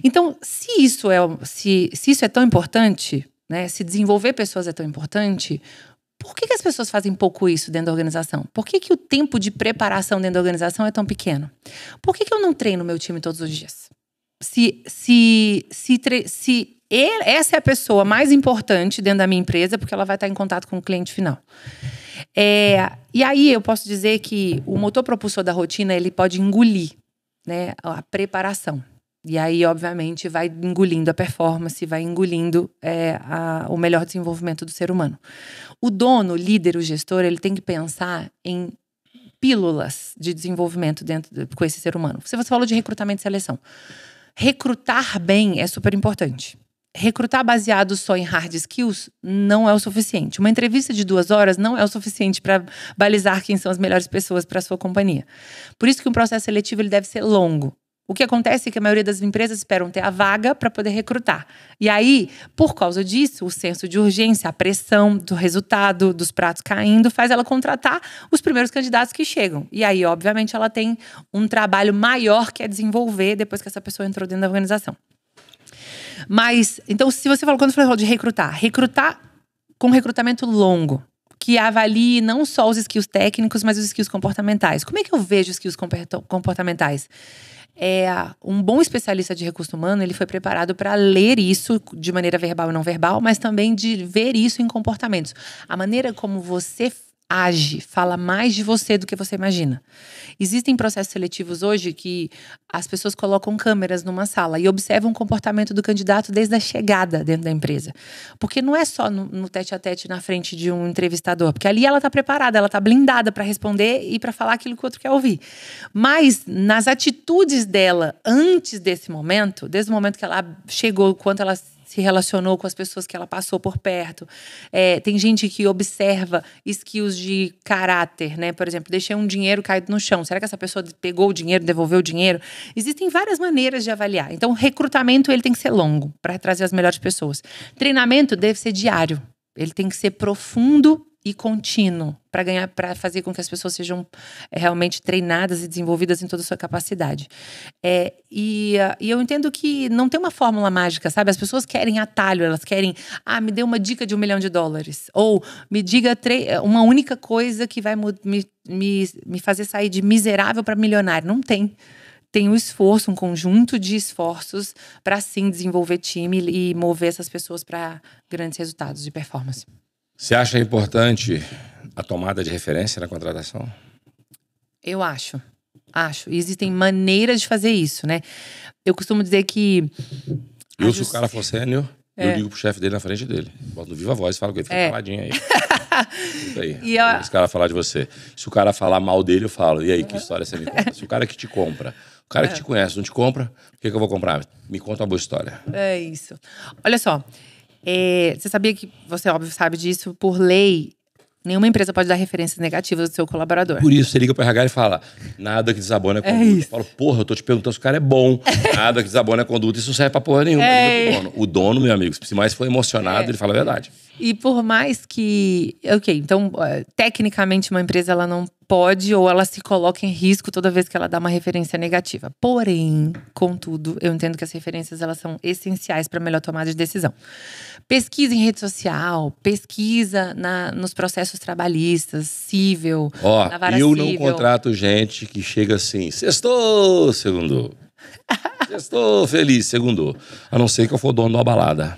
Então, se isso é tão importante, né, se desenvolver pessoas é tão importante, por que as pessoas fazem pouco isso dentro da organização? Por que o tempo de preparação dentro da organização é tão pequeno? Por que eu não treino meu time todos os dias? Se essa é a pessoa mais importante dentro da minha empresa, porque ela vai estar em contato com o cliente final. E aí eu posso dizer que o motor propulsor da rotina, ele pode engolir, né, a preparação. E aí, obviamente, vai engolindo a performance, vai engolindo o melhor desenvolvimento do ser humano. O dono, o líder, o gestor, ele tem que pensar em pílulas de desenvolvimento com esse ser humano. Você falou de recrutamento e seleção. Recrutar bem é super importante. Recrutar baseado só em hard skills não é o suficiente. Uma entrevista de 2 horas não é o suficiente para balizar quem são as melhores pessoas para a sua companhia. Por isso que um processo seletivo ele deve ser longo. O que acontece é que a maioria das empresas esperam ter a vaga para poder recrutar. E aí, por causa disso, o senso de urgência, a pressão do resultado, dos pratos caindo, faz ela contratar os primeiros candidatos que chegam. E aí, obviamente, ela tem um trabalho maior que é desenvolver depois que essa pessoa entrou dentro da organização. Mas, então, quando você falou de recrutar com recrutamento longo, que avalie não só os skills técnicos, mas os skills comportamentais. Como é que eu vejo os skills comportamentais? Um bom especialista de recurso humano, ele foi preparado para ler isso de maneira verbal e não verbal, mas também de ver isso em comportamentos. A maneira como você age fala mais de você do que você imagina. Existem processos seletivos hoje que as pessoas colocam câmeras numa sala e observam o comportamento do candidato desde a chegada dentro da empresa. Porque não é só no tete-a-tete na frente de um entrevistador, porque ali ela está preparada, ela está blindada para responder e para falar aquilo que o outro quer ouvir. Mas nas atitudes dela antes desse momento, desde o momento que ela chegou, quanto ela se relacionou com as pessoas que ela passou por perto. Tem gente que observa skills de caráter, né? Por exemplo, deixei um dinheiro caído no chão. Será que essa pessoa pegou o dinheiro, devolveu o dinheiro? Existem várias maneiras de avaliar. Então, o recrutamento ele tem que ser longo para trazer as melhores pessoas. Treinamento deve ser diário. Ele tem que ser profundo e contínuo para fazer com que as pessoas sejam realmente treinadas e desenvolvidas em toda a sua capacidade. E eu entendo que não tem uma fórmula mágica, sabe? As pessoas querem atalho, elas querem, me dê uma dica de $1 milhão. Ou me diga uma única coisa que vai me fazer sair de miserável para milionário. Não tem. Tem um esforço, um conjunto de esforços para sim desenvolver time e mover essas pessoas para grandes resultados de performance. Você acha importante a tomada de referência na contratação? Eu acho. E existem maneiras de fazer isso, né? Eu costumo dizer que... Se o cara for sênior, eu ligo pro chefe dele na frente dele. Boto no viva voz e falo com ele, fica caladinho aí. Fica aí. Esse cara falar de você. Se o cara falar mal dele, eu falo, e aí, que história você me conta? Se o cara que te compra, o cara que te conhece não te compra, por que eu vou comprar? Me conta uma boa história. É isso. Olha só. Você sabia que, você óbvio sabe disso, por lei, nenhuma empresa pode dar referências negativas do seu colaborador. Por isso, você liga pro RH e fala, nada que desabone a conduta. Eu falo, porra, eu tô te perguntando se o cara é bom. Nada que desabone a conduta, isso não serve pra porra nenhuma. O dono, meu amigo, se mais for emocionado, ele fala a verdade. E por mais que... Ok, então, tecnicamente, uma empresa ela não pode ou ela se coloca em risco toda vez que ela dá uma referência negativa. Porém, contudo, eu entendo que as referências elas são essenciais para a melhor tomada de decisão. Pesquisa em rede social, pesquisa nos processos trabalhistas, civil, na vara eu civil. não contrato gente que chega assim, sextou, segundou. Sextou, feliz, segundou. A não ser que eu for dono de uma balada.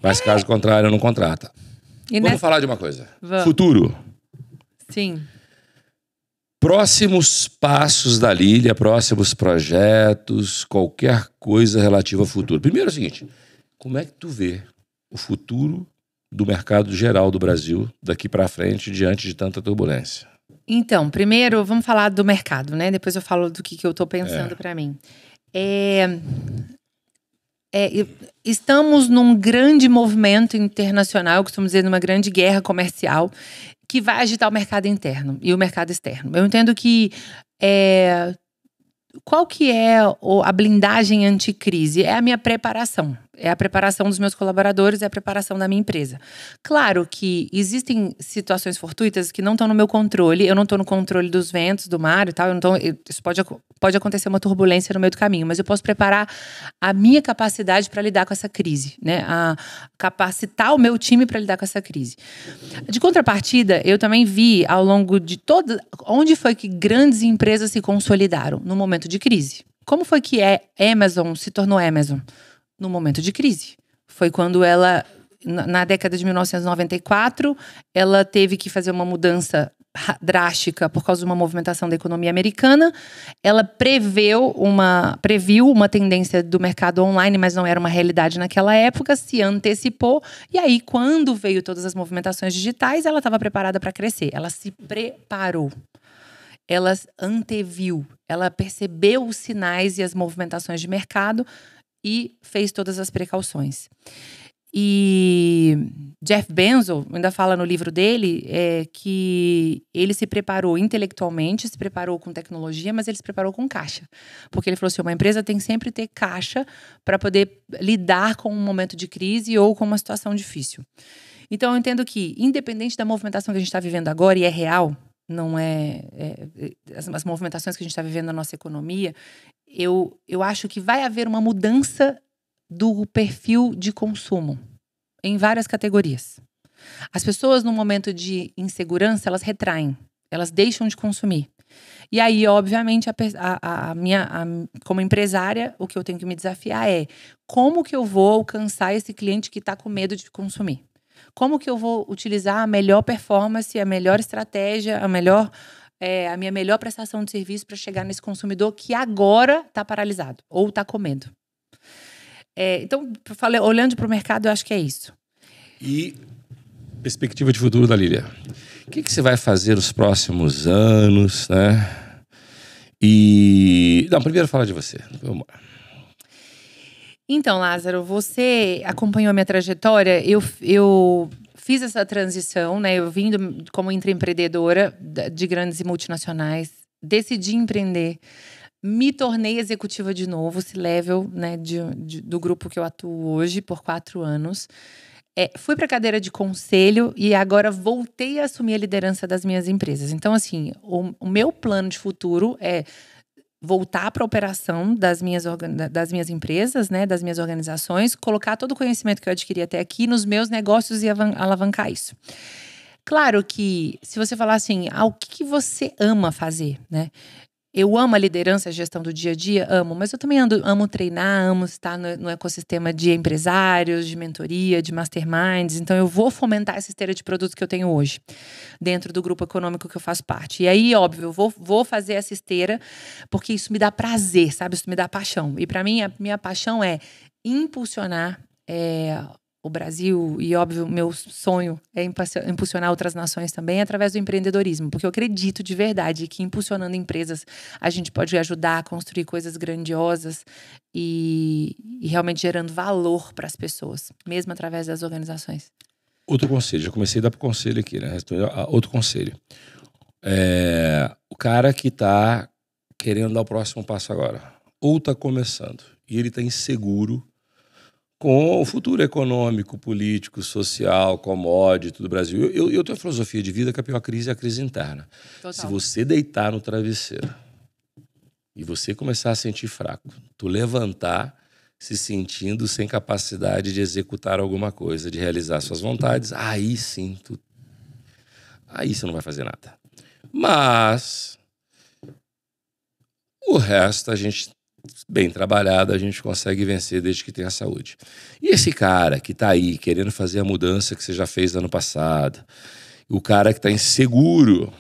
Mas caso contrário, eu não contrato. Vamos falar de uma coisa. Vamos. Futuro. Sim. Próximos passos da Lilia, próximos projetos, qualquer coisa relativa ao futuro. Primeiro é o seguinte, como é que tu vê o futuro do mercado geral do Brasil daqui para frente, diante de tanta turbulência? Então, primeiro, vamos falar do mercado, né? Depois eu falo do que eu tô pensando para mim. Estamos num grande movimento internacional, eu costumo dizer, numa grande guerra comercial, que vai agitar o mercado interno e o mercado externo. Eu entendo que qual que é a blindagem anticrise? É a minha preparação. É a preparação dos meus colaboradores, é a preparação da minha empresa. Claro que existem situações fortuitas que não estão no meu controle. Eu não estou no controle dos ventos, do mar e tal. Isso pode acontecer uma turbulência no meio do caminho. Mas eu posso preparar a minha capacidade para lidar com essa crise, né? A capacitar o meu time para lidar com essa crise. De contrapartida, eu também vi ao longo de toda... Onde foi que grandes empresas se consolidaram? No momento de crise. Como foi que a Amazon se tornou Amazon? No momento de crise. Foi quando ela, na década de 1994, ela teve que fazer uma mudança drástica por causa de uma movimentação da economia americana. Ela previu uma tendência do mercado online, mas não era uma realidade naquela época, se antecipou. E aí, quando veio todas as movimentações digitais, ela estava preparada para crescer. Ela se preparou. Ela anteviu. Ela percebeu os sinais e as movimentações de mercado e fez todas as precauções. E Jeff Bezos ainda fala no livro dele que ele se preparou intelectualmente, se preparou com tecnologia, mas ele se preparou com caixa. Porque ele falou assim, uma empresa tem sempre que ter caixa para poder lidar com um momento de crise ou com uma situação difícil. Então eu entendo que, independente da movimentação que a gente está vivendo agora, e é real, não as movimentações que a gente está vivendo na nossa economia, eu acho que vai haver uma mudança do perfil de consumo em várias categorias. As pessoas, no momento de insegurança, elas retraem, elas deixam de consumir. E aí, obviamente, como empresária, o que eu tenho que me desafiar é como que eu vou alcançar esse cliente que está com medo de consumir? Como que eu vou utilizar a melhor performance, a melhor estratégia, a minha melhor prestação de serviço para chegar nesse consumidor que agora está paralisado ou está com medo. Então, olhando para o mercado, eu acho que é isso. E perspectiva de futuro da Lilia. O que você vai fazer nos próximos anos, né? Primeiro fala de você. Vamos lá. Então, Lázaro, você acompanhou a minha trajetória. Eu fiz essa transição, né? Eu vim como intraempreendedora de grandes e multinacionais, decidi empreender, me tornei executiva de novo, C-level, né, do grupo que eu atuo hoje por 4 anos. Fui para a cadeira de conselho e agora voltei a assumir a liderança das minhas empresas. Então, assim, o meu plano de futuro é voltar para a operação das minhas empresas, né, das minhas organizações, colocar todo o conhecimento que eu adquiri até aqui nos meus negócios e alavancar isso. Claro que, se você falar assim, o que você ama fazer, né? Eu amo a liderança, a gestão do dia a dia, amo. Mas eu também amo treinar, amo estar no ecossistema de empresários, de mentoria, de masterminds. Então, eu vou fomentar essa esteira de produtos que eu tenho hoje, dentro do grupo econômico que eu faço parte. E aí, óbvio, eu vou fazer essa esteira, porque isso me dá prazer, sabe? Isso me dá paixão. E para mim, a minha paixão é impulsionar o Brasil, e óbvio, meu sonho é impulsionar outras nações também através do empreendedorismo, porque eu acredito de verdade que impulsionando empresas a gente pode ajudar a construir coisas grandiosas e realmente gerando valor para as pessoas, mesmo através das organizações. Outro conselho, já comecei a dar para o conselho aqui, né? Outro conselho. O cara que está querendo dar o próximo passo agora, ou está começando, e ele está inseguro com o futuro econômico, político, social, commodity do Brasil. Eu tenho a filosofia de vida que a pior crise é a crise interna. Total. Se você deitar no travesseiro e você começar a sentir fraco, tu levantar se sentindo sem capacidade de executar alguma coisa, de realizar suas vontades, aí sim, aí você não vai fazer nada. Mas o resto, a gente, bem trabalhado, a gente consegue vencer desde que tenha saúde. E esse cara que está aí querendo fazer a mudança que você já fez ano passado, o cara que está inseguro,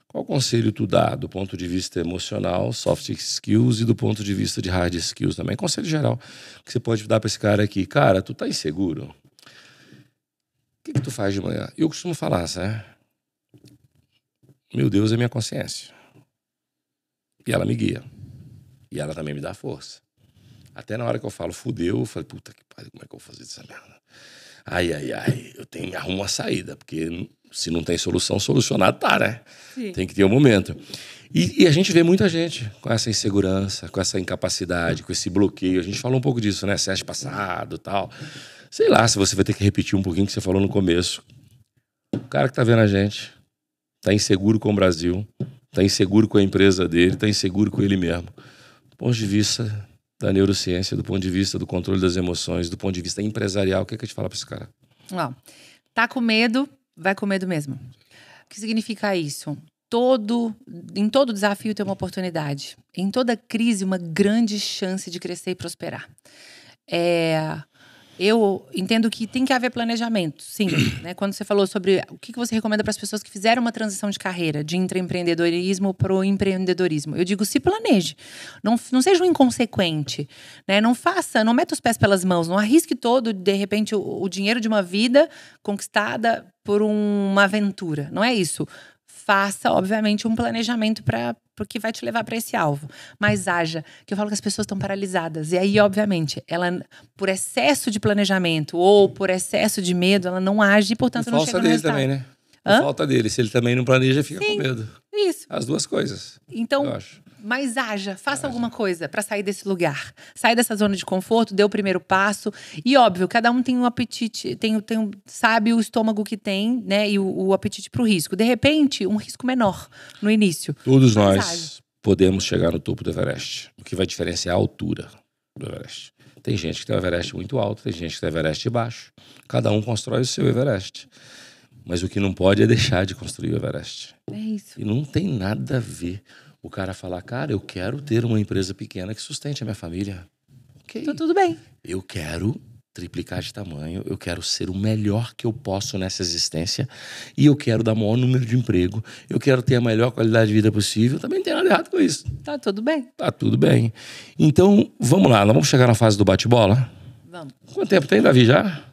qual conselho tu dá do ponto de vista emocional, soft skills, e do ponto de vista de hard skills também? Conselho geral que você pode dar para esse cara aqui. Cara, tu tá inseguro? O que tu faz de manhã? Eu costumo falar, sabe? Meu Deus é minha consciência. E ela me guia. E ela também me dá força. Até na hora que eu falo fudeu, eu falo, puta que pariu, como é que eu vou fazer dessa merda? Ai, eu tenho que arrumar uma saída, porque se não tem solução, solucionado tá, né? Sim. Tem que ter um momento. E a gente vê muita gente com essa insegurança, com essa incapacidade, com esse bloqueio. A gente falou um pouco disso, né? Semestre passado e tal. Sei lá se você vai ter que repetir um pouquinho o que você falou no começo. O cara que tá vendo a gente tá inseguro com o Brasil, tá inseguro com a empresa dele, tá inseguro com ele mesmo. Do ponto de vista da neurociência, do ponto de vista do controle das emoções, do ponto de vista empresarial, o que é que a gente fala pra esse cara? Ó, tá com medo, vai com medo mesmo. O que significa isso? Em todo desafio tem uma oportunidade. Em toda crise, uma grande chance de crescer e prosperar. Eu entendo que tem que haver planejamento, sim. Né? Quando você falou sobre o que você recomenda para as pessoas que fizeram uma transição de carreira, de intraempreendedorismo para o empreendedorismo, eu digo, se planeje. Não seja um inconsequente. Né? Não meta os pés pelas mãos, não arrisque todo, de repente, o dinheiro de uma vida conquistada por uma aventura. Não é isso. Faça, obviamente, um planejamento porque vai te levar para esse alvo. Mas haja, que eu falo que as pessoas estão paralisadas. E aí, obviamente, ela, por excesso de planejamento ou por excesso de medo, ela não age e, portanto, não chega no resultado. Por falta dele também, né? Por falta dele. Se ele também não planeja, fica com medo. Isso. As duas coisas. Então, eu acho. Mas faça alguma coisa para sair desse lugar. Sai dessa zona de conforto, dê o primeiro passo. E óbvio, cada um tem um apetite, sabe o estômago que tem, né? E o apetite para o risco. De repente, um risco menor no início. Todos nós podemos chegar no topo do Everest. O que vai diferenciar a altura do Everest. Tem gente que tem o Everest muito alto, tem gente que tem o Everest baixo. Cada um constrói o seu Everest. Mas o que não pode é deixar de construir o Everest. É isso. E não tem nada a ver o cara falar, cara, eu quero ter uma empresa pequena que sustente a minha família. Ok. Então tudo bem. Eu quero triplicar de tamanho, eu quero ser o melhor que eu posso nessa existência e eu quero dar o maior número de emprego, eu quero ter a melhor qualidade de vida possível. Também não tem nada errado com isso. Tá tudo bem. Tá tudo bem. Então, vamos lá, nós vamos chegar na fase do bate-bola? Vamos. Quanto tempo tem, Davi, já?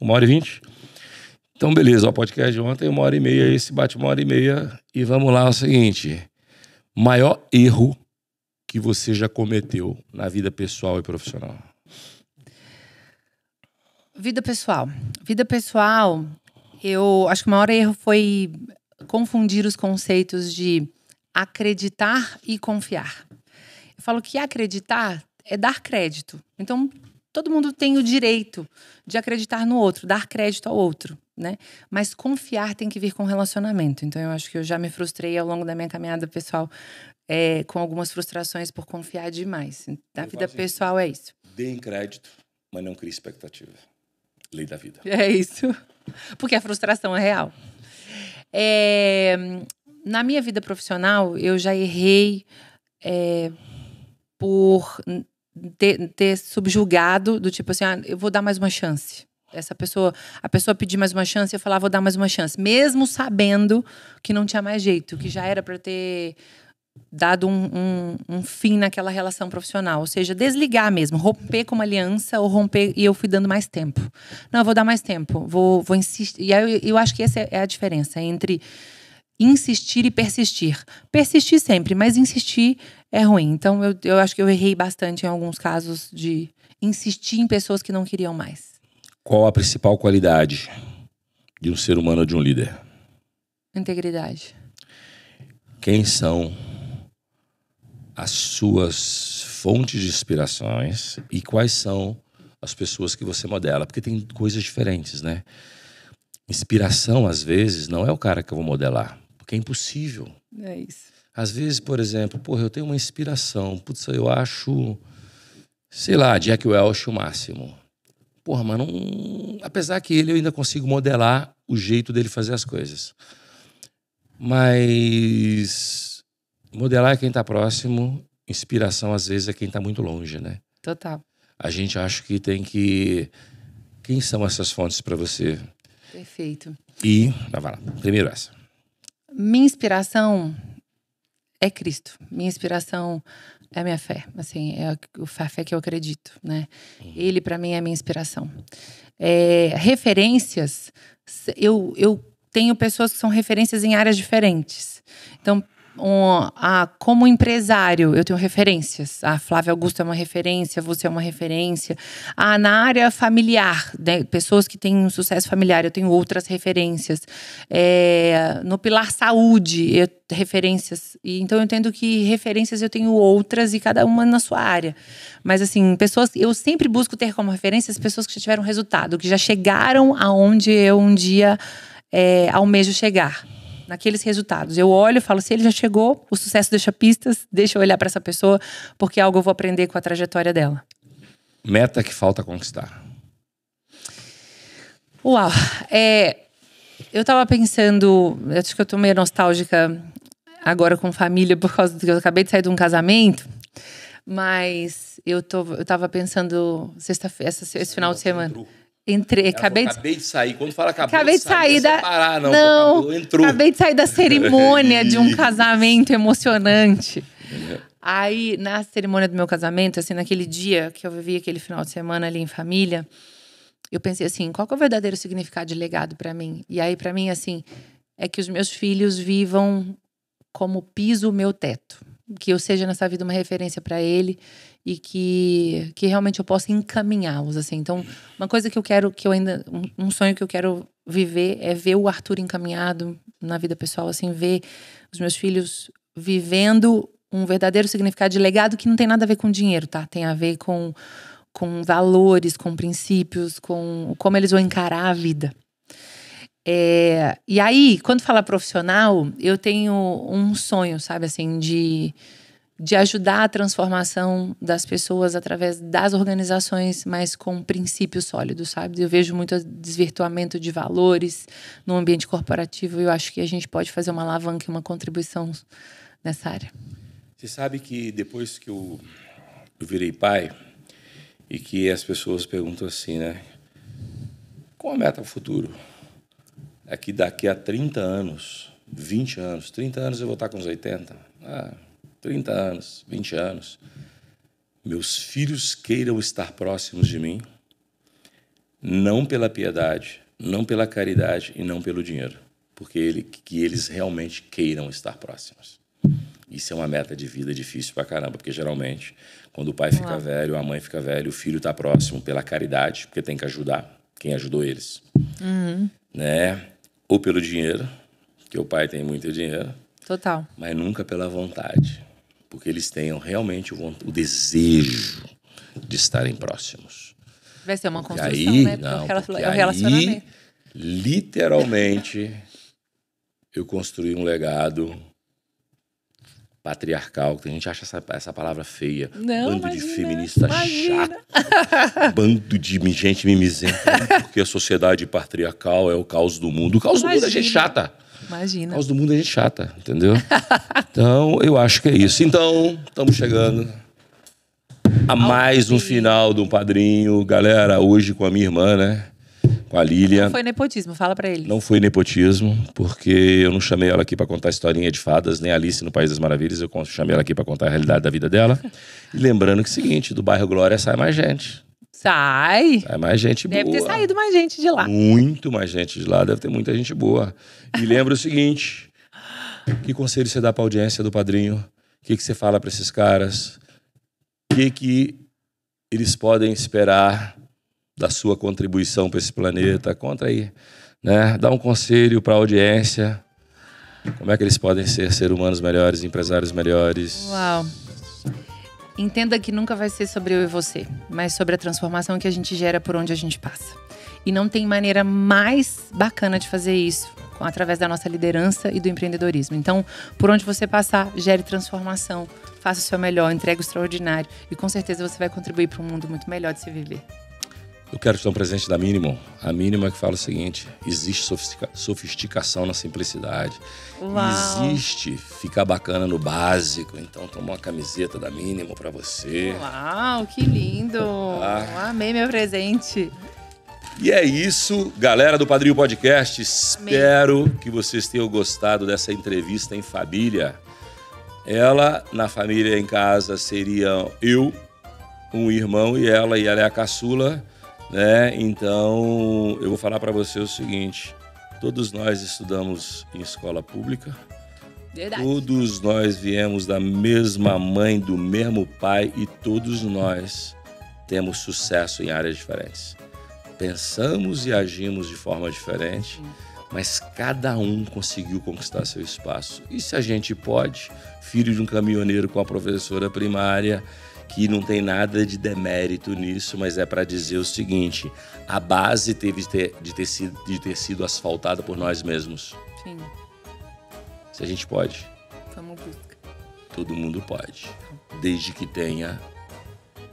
1h20? Então, beleza, o podcast de ontem, 1h30, esse bate 1h30. E vamos lá, é o seguinte... Maior erro que você já cometeu na vida pessoal e profissional? Vida pessoal. Vida pessoal, eu acho que o maior erro foi confundir os conceitos de acreditar e confiar. Eu falo que acreditar é dar crédito. Então, todo mundo tem o direito de acreditar no outro, dar crédito ao outro, né? Mas confiar tem que vir com relacionamento. Então, eu acho que eu já me frustrei ao longo da minha caminhada pessoal com algumas frustrações por confiar demais. Na vida pessoal é isso. Dê crédito, mas não crie expectativa. Lei da vida. É isso. Porque a frustração é real. Na minha vida profissional, eu já errei por ter subjugado do tipo assim, eu vou dar mais uma chance. A pessoa pedir mais uma chance, eu falar, vou dar mais uma chance. Mesmo sabendo que não tinha mais jeito, que já era para ter dado um fim naquela relação profissional. Ou seja, desligar mesmo, romper com uma aliança ou romper, e eu fui dando mais tempo. Não, eu vou dar mais tempo, vou insistir. E aí eu acho que essa é a diferença entre insistir e persistir. Persistir sempre, mas insistir é ruim. Então eu acho que eu errei bastante em alguns casos de insistir em pessoas que não queriam mais. Qual a principal qualidade de um ser humano ou de um líder? Integridade. Quem são as suas fontes de inspirações e quais são as pessoas que você modela, porque tem coisas diferentes, né? Inspiração, às vezes, não é o cara que eu vou modelar, porque é impossível. É isso. Às vezes, por exemplo, porra, eu tenho uma inspiração, putz, eu acho, sei lá, Jack Welch o máximo. Porra, mas não... Apesar que eu ainda consigo modelar o jeito dele fazer as coisas. Mas modelar é quem tá próximo, inspiração, às vezes, é quem tá muito longe, né? Total. A gente acha que tem que... Quem são essas fontes para você? Perfeito. E... vai lá. Primeiro essa. Minha inspiração é Cristo. Minha inspiração é a minha fé. Assim, é a fé que eu acredito, né? Ele, para mim, é a minha inspiração. Referências... Eu tenho pessoas que são referências em áreas diferentes. Então, como empresário, eu tenho referências. A Flávia Augusto é uma referência, você é uma referência. Na área familiar, né, pessoas que têm um sucesso familiar, eu tenho outras referências. No pilar saúde, referências. Então, eu entendo que referências eu tenho outras e cada uma na sua área. Mas, assim, eu sempre busco ter como referências pessoas que já tiveram resultado, que já chegaram aonde eu um dia almejo chegar. Naqueles resultados. Eu olho e falo, se ele já chegou, o sucesso deixa pistas, deixa eu olhar para essa pessoa, porque algo eu vou aprender com a trajetória dela. Meta que falta conquistar. Uau! Eu tava pensando, acho que eu tô meio nostálgica agora com família, por causa do que eu acabei de sair de um casamento, mas eu tava pensando esse final de semana. Acabei de sair. Quando fala acabei de sair da... separar, não, entrou. Acabei de sair da cerimônia de um casamento emocionante. Aí, na cerimônia do meu casamento, assim, naquele dia que eu vivi aquele final de semana ali em família, eu pensei assim, qual que é o verdadeiro significado de legado para mim? E aí, para mim, assim, é que os meus filhos vivam como piso o meu teto. Que eu seja nessa vida uma referência para ele e que realmente eu possa encaminhá-los, assim. Então, uma coisa que eu quero, um sonho que eu quero viver é ver o Arthur encaminhado na vida pessoal, assim, ver os meus filhos vivendo um verdadeiro significado de legado que não tem nada a ver com dinheiro, tá? Tem a ver com valores, com princípios, com como eles vão encarar a vida. E aí, quando fala profissional, eu tenho um sonho, sabe, assim, de ajudar a transformação das pessoas através das organizações, mas com princípios sólidos, sabe? Eu vejo muito desvirtuamento de valores no ambiente corporativo e eu acho que a gente pode fazer uma alavanca e uma contribuição nessa área. Você sabe que depois que eu virei pai e que as pessoas perguntam assim, né? Qual a meta para o futuro? É que daqui a 30 anos, 20 anos, 30 anos eu vou estar com uns 80. 30 anos, 20 anos. Meus filhos queiram estar próximos de mim, não pela piedade, não pela caridade e não pelo dinheiro, porque que eles realmente queiram estar próximos. Isso é uma meta de vida difícil pra caramba, porque geralmente, quando o pai fica velho, a mãe fica velha, o filho está próximo pela caridade, porque tem que ajudar quem ajudou eles. Né? Ou pelo dinheiro, que o pai tem muito dinheiro. Total. Mas nunca pela vontade. Porque eles tenham realmente o desejo de estarem próximos. Vai ser uma construção, aí, né? Não, é o relacionamento. Aí, literalmente, eu construí um legado patriarcal, que a gente acha essa palavra feia. Não, bando de feminista chato. Bando de gente mimizenta. Porque a sociedade patriarcal é o caos do mundo. O caos do mundo é gente chata. Imagina. O caos do mundo é gente chata, entendeu? Então, eu acho que é isso. Então, estamos chegando a mais um final do Padrinho. Galera, hoje com a minha irmã, né? Com a Lília. Não foi nepotismo, fala pra eles. Não foi nepotismo, porque eu não chamei ela aqui para contar historinha de fadas, nem Alice no País das Maravilhas. Eu chamei ela aqui para contar a realidade da vida dela. E lembrando que é o seguinte, do bairro Glória sai mais gente. Sai mais gente boa. Deve ter saído mais gente de lá. Muito mais gente de lá, deve ter muita gente boa. E lembra o seguinte, que conselho você dá pra audiência do Padrinho? O que você fala para esses caras? O que eles podem esperar da sua contribuição para esse planeta? Conta aí, né? Dá um conselho para a audiência. Como é que eles podem ser humanos melhores, empresários melhores? Uau. Entenda que nunca vai ser sobre eu e você, mas sobre a transformação que a gente gera por onde a gente passa. E não tem maneira mais bacana de fazer isso através da nossa liderança e do empreendedorismo. Então, por onde você passar, gere transformação, faça o seu melhor, entregue o extraordinário. E com certeza você vai contribuir para um mundo muito melhor de se viver. Eu quero te dar um presente da Minimum. A Minimum é que fala o seguinte: existe sofisticação na simplicidade. Uau. Existe ficar bacana no básico. Então toma uma camiseta da Minimum pra você. Uau, que lindo! Amei meu presente. E é isso, galera do Padrinho Podcast. Espero que vocês tenham gostado dessa entrevista em família. Ela, na família em casa, seria eu, um irmão e ela é a caçula, né? Então, eu vou falar para você o seguinte: todos nós estudamos em escola pública. Verdade. Todos nós viemos da mesma mãe, do mesmo pai e todos nós temos sucesso em áreas diferentes. Pensamos e agimos de forma diferente, mas cada um conseguiu conquistar seu espaço. E se a gente pode, filho de um caminhoneiro com a professora primária, que não tem nada de demérito nisso, mas é para dizer o seguinte: a base teve de ter sido asfaltada por nós mesmos. Sim. Se a gente pode, Vamos buscar. todo mundo pode, desde que tenha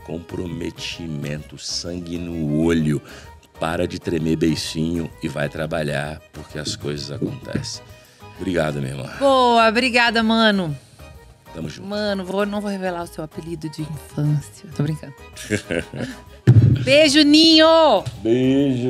comprometimento, sangue no olho. Para de tremer beicinho e vai trabalhar, porque as coisas acontecem. Obrigado, minha irmã. Boa, obrigada, mano. Tamo junto. Mano, não vou revelar o seu apelido de infância. Tô brincando. Beijo, Ninho! Beijo.